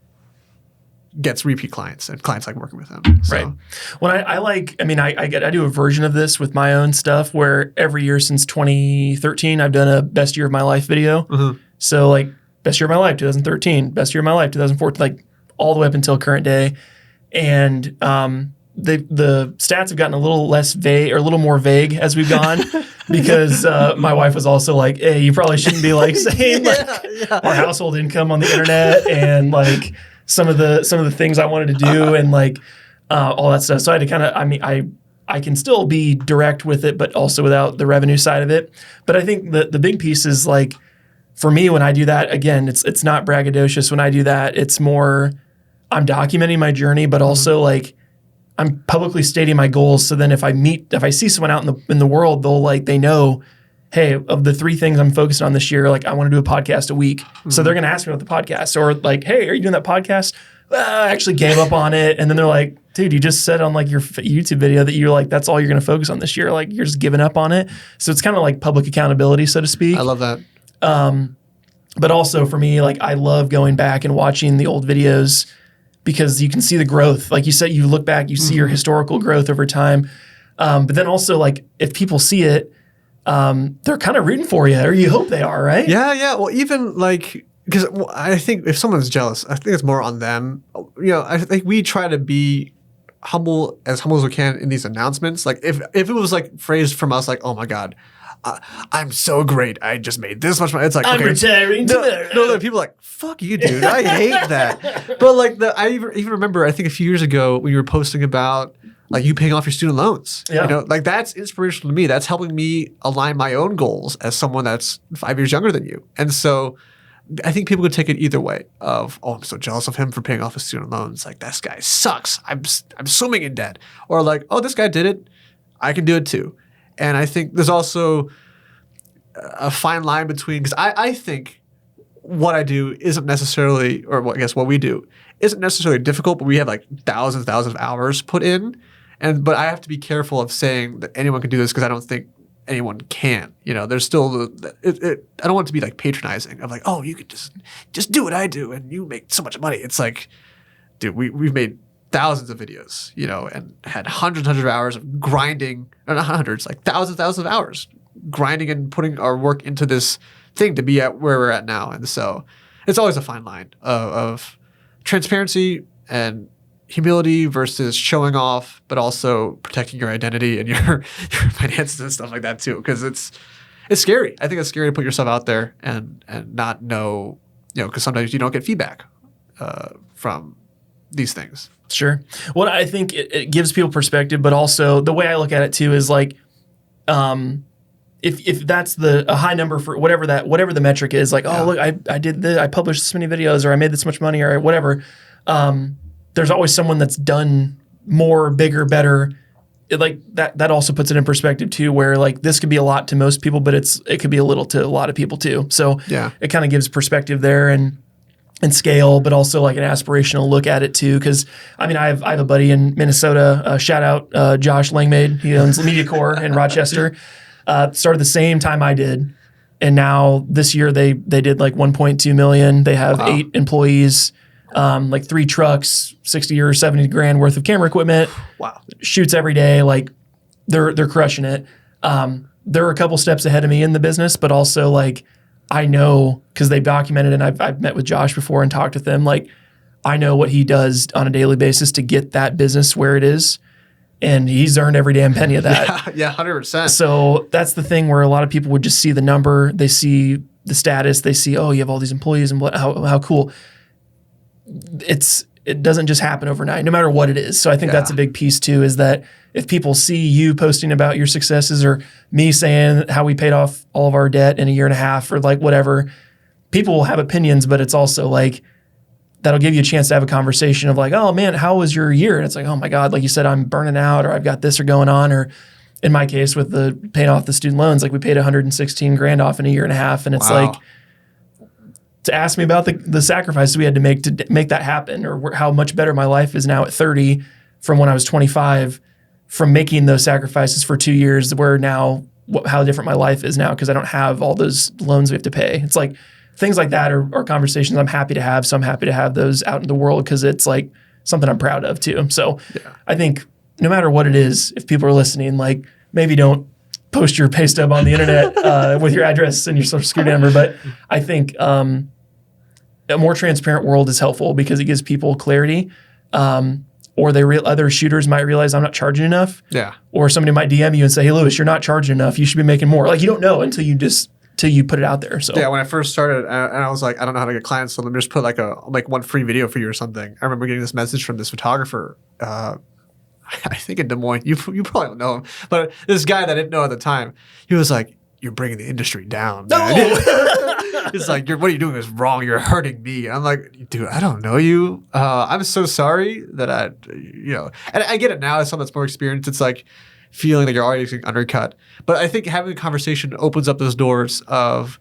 gets repeat clients and clients like working with him. So. Right. Well, I do a version of this with my own stuff where every year since 2013, I've done a best year of my life video. So like best year of my life, 2013, best year of my life, 2014, like all the way up until current day. And the stats have gotten a little less vague or a little more vague as we've gone because my wife was also like, hey, you probably shouldn't be like saying our household income on the internet and like some of the things I wanted to do and like all that stuff. So I had to kind of, I can still be direct with it, but also without the revenue side of it. But I think the big piece is like, for me, when I do that, again, it's not braggadocious. When I do that, it's more, I'm documenting my journey, but also like I'm publicly stating my goals. So then if I see someone out in the world, they know, hey, of the 3 things I'm focused on this year, like I want to do a podcast a week. So they're going to ask me about the podcast, or like, hey, are you doing that podcast? I actually gave up on it. And then they're like, dude, you just said on like your YouTube video that you're like, that's all you're going to focus on this year. Like you're just giving up on it. So it's kind of like public accountability, so to speak. I love that. But also for me, like I love going back and watching the old videos because you can see the growth. Like you said, you look back, you see your historical growth over time. But then also like if people see it, they're kind of rooting for you, or you hope they are, right? Yeah. Well, even like, because I think if someone's jealous, I think it's more on them. I think we try to be humble as we can in these announcements. Like if it was like phrased from us, like, oh my God, I'm so great, I just made this much money. It's like, I'm okay, retiring tomorrow. No, people are like, fuck you, dude. I hate that. But like I even remember, I think a few years ago when you were posting about like you paying off your student loans. Yeah. Like that's inspirational to me. That's helping me align my own goals as someone that's 5 years younger than you. And so I think people could take it either way of, oh, I'm so jealous of him for paying off his student loans. Like, this guy sucks. I'm swimming in debt. Or like, oh, this guy did it. I can do it too. And I think there's also a fine line between, because I think what I do isn't necessarily, or I guess what we do isn't necessarily difficult, but we have like thousands of hours put in. But I have to be careful of saying that anyone can do this because I don't think anyone can. There's still I don't want it to be like patronizing of like, oh, you could just do what I do and you make so much money. It's like, dude, we've made thousands of videos, and had hundreds of hours of grinding, or not hundreds, like thousands of hours grinding and putting our work into this thing to be at where we're at now. And so it's always a fine line of transparency and humility versus showing off, but also protecting your identity and your finances and stuff like that too. Because it's scary. I think it's scary to put yourself out there and not know, because sometimes you don't get feedback from these things. Sure. Well, I think it gives people perspective, but also the way I look at it too is like, if that's a high number for whatever the metric is, like, oh, look, I did this, I published this many videos, or I made this much money, or whatever. There's always someone that's done more, bigger, better. That also puts it in perspective too, where like this could be a lot to most people, but it could be a little to a lot of people too. So it kind of gives perspective there and scale, but also like an aspirational look at it too. Because I mean, I have a buddy in Minnesota. Shout out Josh Langmaid. He owns MediaCore in Rochester. Started the same time I did, and now this year they did like 1.2 million. They have 8 employees. Like 3 trucks, 60 or 70 grand worth of camera equipment. Wow. Shoots every day. Like they're crushing it. They're a couple steps ahead of me in the business, but also like I know because they've documented and I've met with Josh before and talked with them. Like I know what he does on a daily basis to get that business where it is. And he's earned every damn penny of that. Yeah, 100%. So that's the thing where a lot of people would just see the number. They see the status. They see, oh, you have all these employees and how cool. It doesn't just happen overnight, no matter what it is. So I think that's a big piece too, is that if people see you posting about your successes or me saying how we paid off all of our debt in a year and a half or like whatever, people will have opinions, but it's also like that'll give you a chance to have a conversation of like, oh man, how was your year? And it's like, oh my God, like you said, I'm burning out or I've got this or going on. Or in my case with the paying off the student loans, like we paid 116 grand off in a year and a half. And it's like, to ask me about the sacrifices we had to make that happen, or how much better my life is now at 30 from when I was 25, from making those sacrifices for 2 years, where now how different my life is now because I don't have all those loans we have to pay. It's like things like that are conversations I'm happy to have. So I'm happy to have those out in the world because it's like something I'm proud of too. So I think no matter what it is, if people are listening, like maybe don't post your pay stub on the internet with your address and your social security number. But I think a more transparent world is helpful because it gives people clarity. Or other shooters might realize I'm not charging enough. Yeah. Or somebody might DM you and say, hey, Louis, you're not charging enough. You should be making more. Like you don't know until you put it out there. So when I first started, and I was like, I don't know how to get clients, so let me just put like one free video for you or something. I remember getting this message from this photographer. I think in Des Moines, you probably don't know him, but this guy that I didn't know at the time, he was like, "You're bringing the industry down, man." It's like, what are you doing is wrong. You're hurting me. I'm like, dude, I don't know you. I'm so sorry that and I get it now as someone that's more experienced. It's like feeling like you're already getting undercut. But I think having a conversation opens up those doors of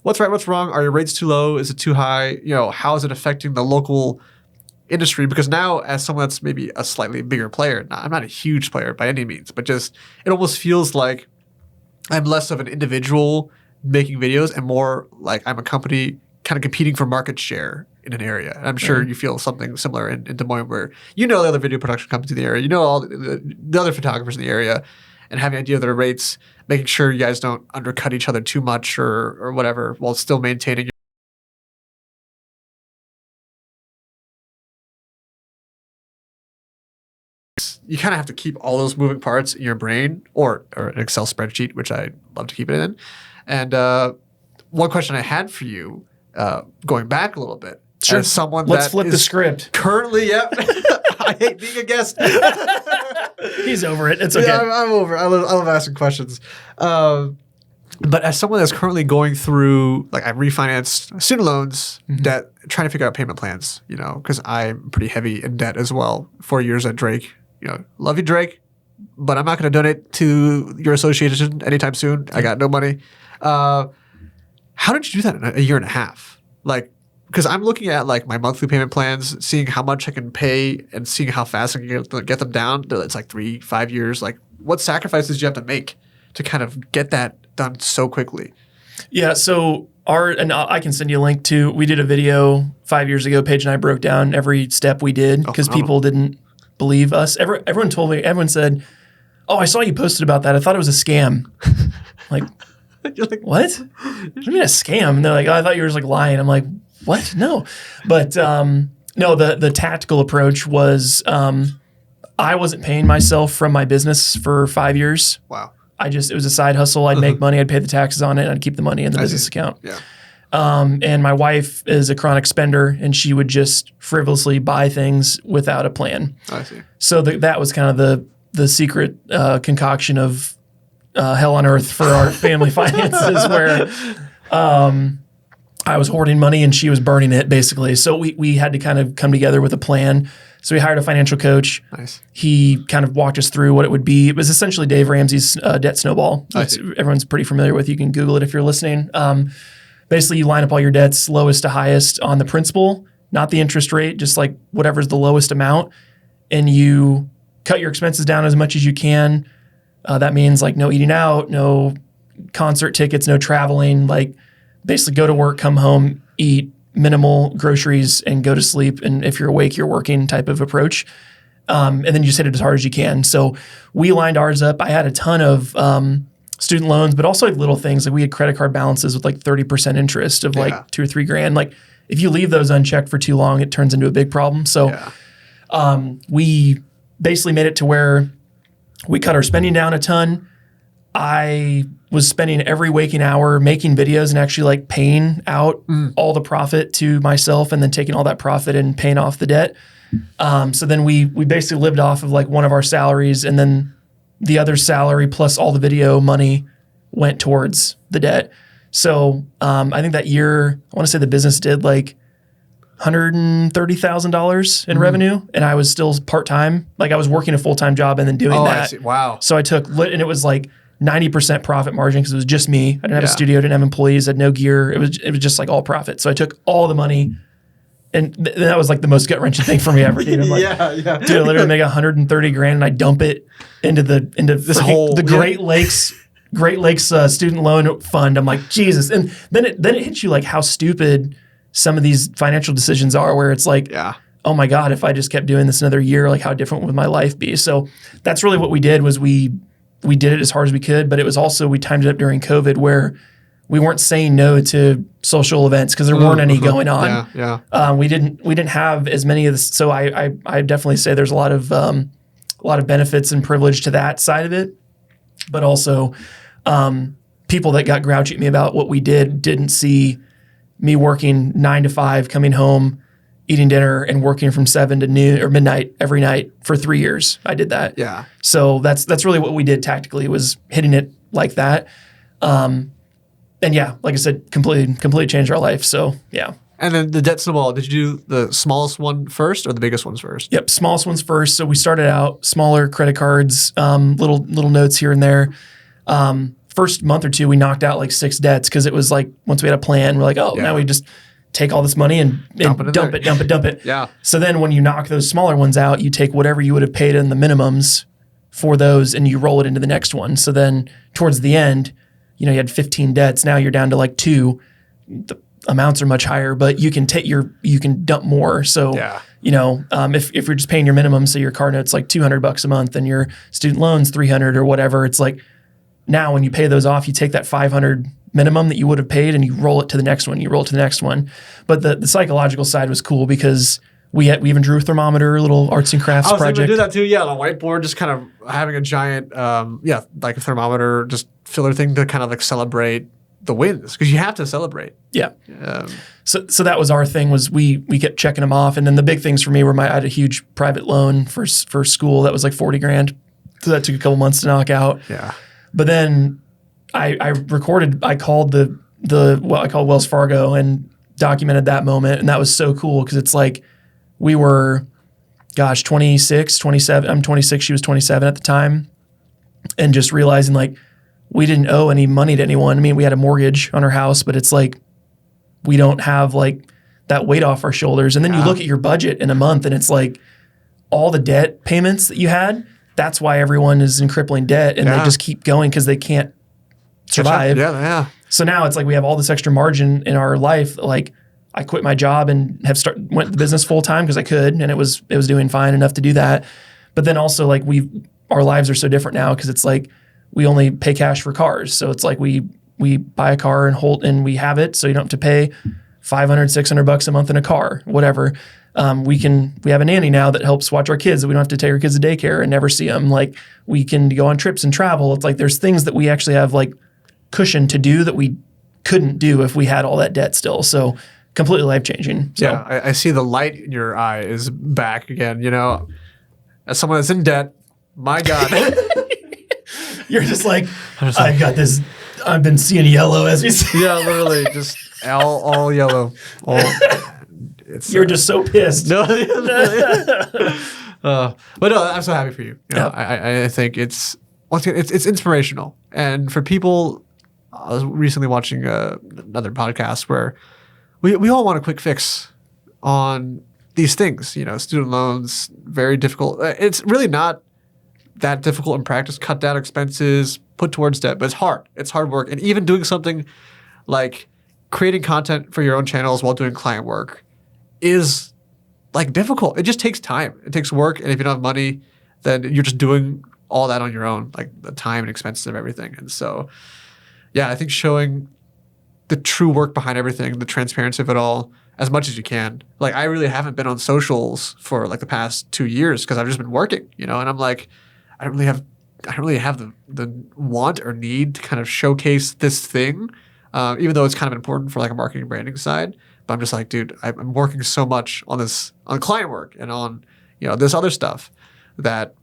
what's right, what's wrong. Are your rates too low? Is it too high? How is it affecting the local industry? Because now as someone that's maybe a slightly bigger player, I'm not a huge player by any means, but just it almost feels like I'm less of an individual making videos and more like I'm a company kind of competing for market share in an area. And I'm sure you feel something similar in Des Moines where the other video production companies in the area, all the other photographers in the area. and having an idea of their rates, making sure you guys don't undercut each other too much or whatever, while still maintaining. You kind of have to keep all those moving parts in your brain or an Excel spreadsheet, which I love to keep it in. And one question I had for you, going back a little bit, sure. As someone Let's that flip the script. Currently, yep. I hate being a guest. He's over it. It's okay. Yeah, I'm over it. I love asking questions. But as someone that's currently going through, like, I refinanced student loans, debt, trying to figure out payment plans, you know, because I'm pretty heavy in debt as well. 4 years at Drake. You know, love you, Drake, but I'm not going to donate to your association anytime soon. I got no money. How did you do that in a year and a half? Like, because I'm looking at like my monthly payment plans, seeing how much I can pay and seeing how fast I can get them down. It's like 3-5 years. Like, what sacrifices do you have to make to kind of get that done so quickly? Yeah, so and I can send you a link to, we did a video 5 years ago. Paige and I broke down every step we did because people didn't believe us. Everyone said, "Oh, I saw you posted about that. I thought it was a scam." Like, You're like, what? What do you mean a scam? And they're like, "Oh, I thought you were just like lying." I'm like, what? No. But no, the tactical approach was I wasn't paying myself from my business for 5 years. Wow. It was a side hustle. I'd make money. I'd pay the taxes on it. And I'd keep the money in the business account. Yeah. And my wife is a chronic spender, and she would just frivolously buy things without a plan. I see. So that was kind of the secret concoction of hell on earth for our family finances, where I was hoarding money and she was burning it, basically. So we had to kind of come together with a plan. So we hired a financial coach. Nice. He kind of walked us through what it would be. It was essentially Dave Ramsey's debt snowball. Everyone's pretty familiar with. You can Google it if you're listening. Basically, you line up all your debts, lowest to highest on the principal, not the interest rate, just like whatever's the lowest amount. And you cut your expenses down as much as you can. That means like no eating out, no concert tickets, no traveling. Like basically go to work, come home, eat minimal groceries, and go to sleep. And if you're awake, you're working type of approach. And then you just hit it as hard as you can. So we lined ours up. I had a ton of student loans, but also like little things. Like we had credit card balances with like 30% interest of like $2 or $3 grand. Like if you leave those unchecked for too long, it turns into a big problem. So we basically made it to where we cut our spending down a ton. I was spending every waking hour making videos and actually like paying out all the profit to myself, and then taking all that profit and paying off the debt. So then we basically lived off of like one of our salaries, and then the other salary plus all the video money went towards the debt. So I think that year, I want to say the business did like $130,000 in revenue, and I was still part-time. Like I was working a full-time job and then doing that. I see. Wow. So I took, and it was like 90% profit margin because it was just me. I didn't have a studio, didn't have employees, had no gear. It was just like all profit. So I took all the money, and that was like the most gut-wrenching thing for me ever. Dude, I'm like, dude, I literally make 130 grand and I dump it into this whole Great Lakes student loan fund. I'm like, Jesus. And then it hits you like how stupid some of these financial decisions are, where it's like, oh my God, if I just kept doing this another year, like how different would my life be? So that's really what we did, was we did it as hard as we could, but it was also, we timed it up during COVID where we weren't saying no to social events because there weren't any going on. We didn't have as many of this. So I definitely say there's a lot of benefits and privilege to that side of it, but also people that got grouchy at me about what we didn't see me working 9 to 5, coming home, eating dinner, and working from 7 to noon or midnight every night for 3 years. I did that. Yeah. So that's really what we did tactically, was hitting it like that. And yeah, like I said, completely changed our life. So yeah. And then the debt snowball, did you do the smallest one first or the biggest ones first? Yep, smallest ones first. So we started out smaller credit cards, little notes here and there. First month or two, we knocked out like 6 debts because it was like, once we had a plan, we're like, now we just take all this money and dump it. Yeah. So then when you knock those smaller ones out, you take whatever you would have paid in the minimums for those and you roll it into the next one. So then towards the end, you had 15 debts. Now you're down to like 2. amounts are much higher, but you can dump more. So, Yeah. if you're just paying your minimum, so your car note's like $200 a month and your student loan's $300 or whatever, it's like now when you pay those off, you take that $500 minimum that you would have paid and you roll it to the next one. But the psychological side was cool because we even drew a thermometer, a little arts and crafts project. I was able to do that too. Yeah, the whiteboard, just kind of having a giant, like a thermometer, just filler thing to kind of like celebrate the wins because you have to celebrate. Yeah. So that was our thing. Was we kept checking them off, and then the big things for me were I had a huge private loan for school that was like $40,000, so that took a couple months to knock out. Yeah. But then I called I called Wells Fargo and documented that moment, and that was so cool because it's like. We were, 26, 27. I'm 26. She was 27 at the time. And just realizing like we didn't owe any money to anyone. I mean, we had a mortgage on our house, but it's like we don't have like that weight off our shoulders. And then you look at your budget in a month and it's like all the debt payments that you had, that's why everyone is in crippling debt and they just keep going because they can't survive. Yeah. So now it's like we have all this extra margin in our life. Like, I quit my job and went to the business full time because I could, and it was doing fine enough to do that. But then also like our lives are so different now because it's like we only pay cash for cars. So it's like we buy a car and we have it, so you don't have to pay $500, $600 a month in a car, whatever. We have a nanny now that helps watch our kids, that we don't have to take our kids to daycare and never see them. Like we can go on trips and travel. It's like there's things that we actually have like cushion to do that we couldn't do if we had all that debt still. So. Completely life-changing. So. Yeah, I see the light in your eye is back again, As someone that's in debt, my God. You're just like, I've got this, I've been seeing yellow as we say. Yeah, literally, just all yellow. You're just so pissed. No, but no, I'm so happy for you. I think it's inspirational. And for people, I was recently watching another podcast where we all want a quick fix on these things. Student loans, very difficult. It's really not that difficult in practice. Cut down expenses, put towards debt, but it's hard. It's hard work. And even doing something like creating content for your own channels while doing client work is like difficult. It just takes time. It takes work. And if you don't have money, then you're just doing all that on your own, like the time and expenses of everything. And so, yeah, I think showing the true work behind everything, the transparency of it all, as much as you can. Like, I really haven't been on socials for like the past 2 years because I've just been working, and I'm like, I don't really have the want or need to kind of showcase this thing, even though it's kind of important for like a marketing branding side. But I'm just like, dude, I'm working so much on client work and on, this other stuff that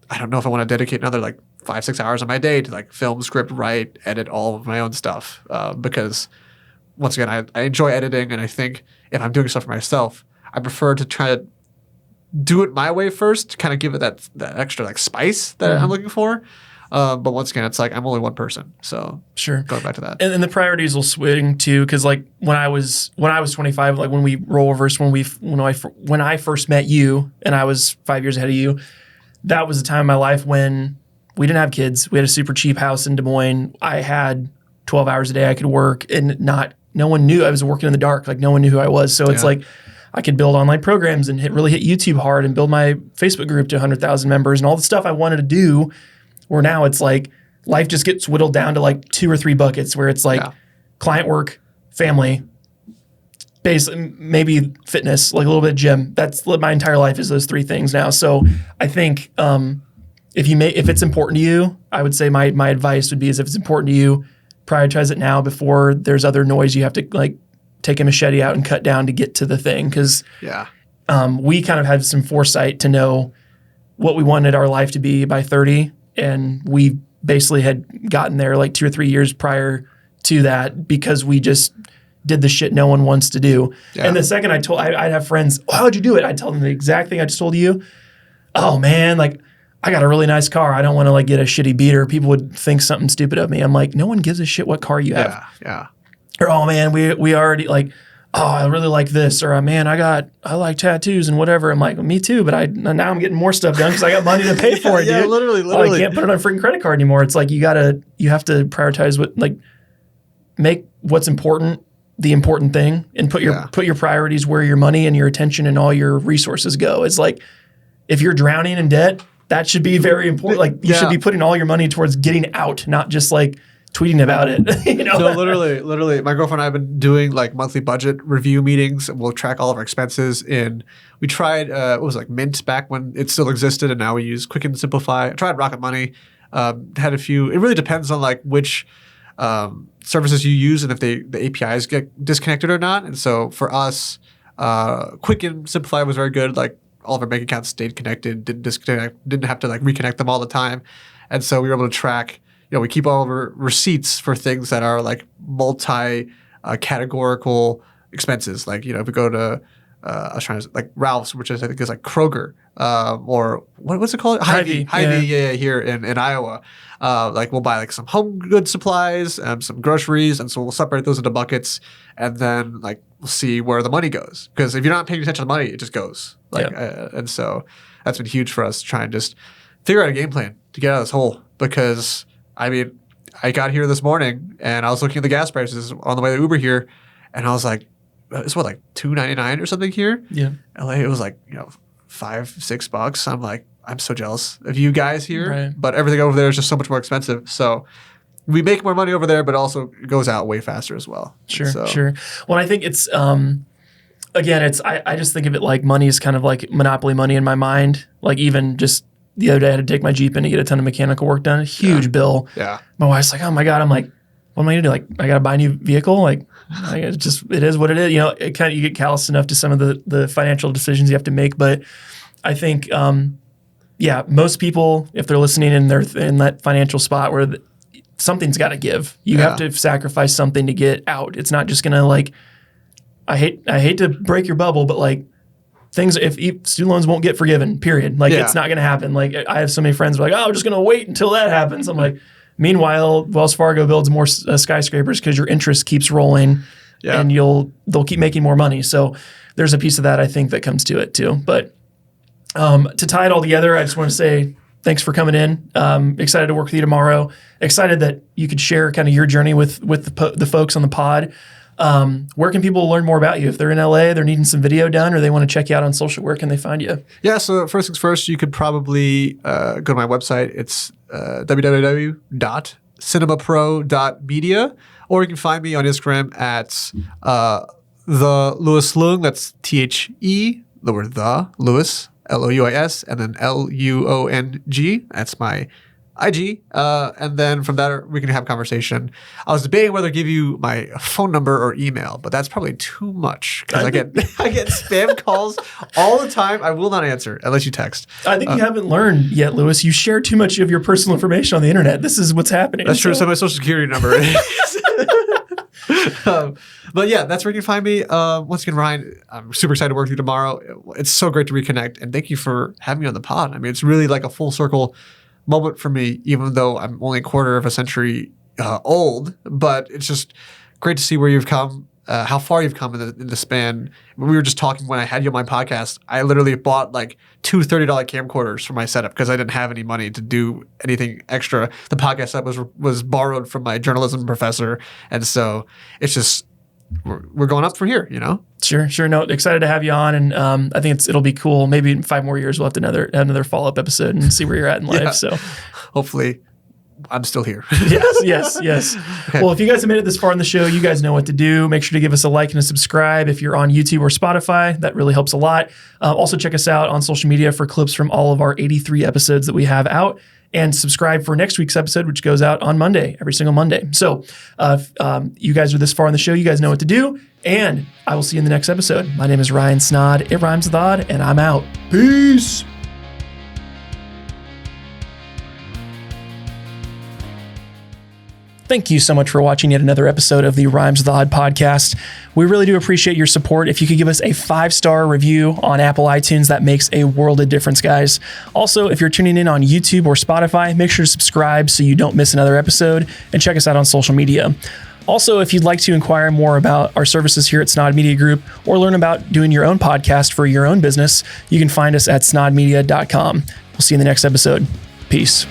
I don't know if I want to dedicate another like 5-6 hours of my day to like film, script, write, edit all of my own stuff. Because once again, I enjoy editing, and I think if I'm doing stuff for myself, I prefer to try to do it my way first to kind of give it that extra like spice that I'm looking for. But once again, it's like I'm only one person, so sure. Going back to that, and the priorities will swing too, because like when I was 25, like when we role reversed, when I first met you, and I was 5 years ahead of you, that was the time in my life when we didn't have kids. We had a super cheap house in Des Moines. I had 12 hours a day I could work, and no one knew. I was working in the dark. Like no one knew who I was. So it's like I could build online programs and really hit YouTube hard and build my Facebook group to 100,000 members and all the stuff I wanted to do. Where now it's like life just gets whittled down to like 2 or 3 buckets where it's like client work, family, maybe fitness, like a little bit of gym. That's my entire life is those 3 things now. So I think if it's important to you, I would say my advice would be is if it's important to you, prioritize it now before there's other noise you have to like take a machete out and cut down to get to the thing. Because we kind of had some foresight to know what we wanted our life to be by 30. And we basically had gotten there like 2 or 3 years prior to that because we just did the shit no one wants to do. Yeah. And the second I'd have friends, how'd you do it? I'd tell them the exact thing I just told you. Oh man, like I got a really nice car. I don't want to like get a shitty beater. People would think something stupid of me. I'm like, no one gives a shit what car you have. Yeah. Or, oh man, we already like, oh, I really like this. Or, man, I like tattoos and whatever. I'm like, me too, but now I'm getting more stuff done because I got money to pay for it, dude. Literally. Oh, I can't put it on a freaking credit card anymore. It's like you have to prioritize make what's important the important thing and put your priorities where your money and your attention and all your resources go. It's like, if you're drowning in debt, that should be very important. Like you should be putting all your money towards getting out, not just like tweeting about it. No, literally, my girlfriend and I have been doing like monthly budget review meetings, and we'll track all of our expenses. We tried what was it, like Mint back when it still existed, and now we use Quick and Simplify. I tried Rocket Money, had a few. It really depends on like which services you use and if the APIs get disconnected or not. And so for us, Quick and Simplify was very good. Like all of our bank accounts stayed connected, didn't disconnect, didn't have to like reconnect them all the time, and so we were able to track. We keep all of our receipts for things that are like categorical expenses. Like, if we go to, I was trying to like Ralph's, which I think is like Kroger, or what's it called? Hy-Vee. Yeah, here in Iowa. Like we'll buy like some home good supplies and some groceries. And so we'll separate those into buckets and then like we'll see where the money goes. Because if you're not paying attention to the money, it just goes. And so that's been huge for us to try and just figure out a game plan to get out of this hole. Because I mean, I got here this morning and I was looking at the gas prices on the way to Uber here, and I was like, "It's what, like $2.99 or something here?" Yeah, LA it was like $5-6. I'm like, I'm so jealous of you guys here, right. But everything over there is just so much more expensive. So we make more money over there, but also goes out way faster as well. Sure. Well, I think it's again, I just think of it like money is kind of like monopoly money in my mind. Like even just. The other day I had to take my Jeep in to get a ton of mechanical work done. A huge bill. Yeah. My wife's like, oh my God. I'm like, what am I gonna do? Like, I gotta buy a new vehicle? Like, it is what it is. You get callous enough to some of the financial decisions you have to make. But I think, most people, if they're listening and they're in that financial spot where something's got to give. You have to sacrifice something to get out. It's not just gonna like, I hate to break your bubble, but like, things, if student loans won't get forgiven, period. Like it's not going to happen. Like I have so many friends who are like, I'm just going to wait until that happens. I'm like, meanwhile, Wells Fargo builds more skyscrapers because your interest keeps rolling and they'll keep making more money. So there's a piece of that I think that comes to it too. But to tie it all together, I just want to say thanks for coming in. Excited to work with you tomorrow. Excited that you could share kind of your journey with the folks on the pod. Where can people learn more about you? If they're in LA, they're needing some video done, or they want to check you out on social, where can they find you? Yeah, so first things first, you could probably go to my website. It's www.cinemapro.media, or you can find me on Instagram at the Louis Luong. That's THE, the word the, Louis, Louis, and then Luong. That's my IG, and then from there we can have a conversation. I was debating whether to give you my phone number or email, but that's probably too much because I get spam calls all the time. I will not answer unless you text. I think you haven't learned yet, Louis. You share too much of your personal information on the internet. This is what's happening. That's true. So my social security number. But yeah, that's where you can find me. Once again, Ryan, I'm super excited to work with you tomorrow. It's so great to reconnect, and thank you for having me on the pod. I mean, it's really like a full circle moment for me, even though I'm only a quarter of a century old. But it's just great to see where you've come, how far you've come in the span. We were just talking when I had you on my podcast. I literally bought like two $30 camcorders for my setup because I didn't have any money to do anything extra. The podcast setup was borrowed from my journalism professor, and so it's just we're going up from here, you know. Sure. No, excited to have you on, and I think it'll be cool. Maybe in 5 more years we'll have another follow-up episode and see where you're at in life. So hopefully I'm still here. Yes. Okay. Well, if you guys have made it this far in the show, you guys know what to do. Make sure to give us a like and a subscribe if you're on YouTube or Spotify. That really helps a lot. Also check us out on social media for clips from all of our 83 episodes that we have out. And subscribe for next week's episode, which goes out on Monday, every single Monday. So if you guys are this far in the show, you guys know what to do. And I will see you in the next episode. My name is Ryan Snod. It rhymes with odd, and I'm out. Peace. Thank you so much for watching yet another episode of the Rhymes with Odd podcast. We really do appreciate your support. If you could give us a 5-star review on Apple iTunes, that makes a world of difference, guys. Also, if you're tuning in on YouTube or Spotify, make sure to subscribe so you don't miss another episode, and check us out on social media. Also, if you'd like to inquire more about our services here at Snod Media Group or learn about doing your own podcast for your own business, you can find us at snodmedia.com. We'll see you in the next episode. Peace.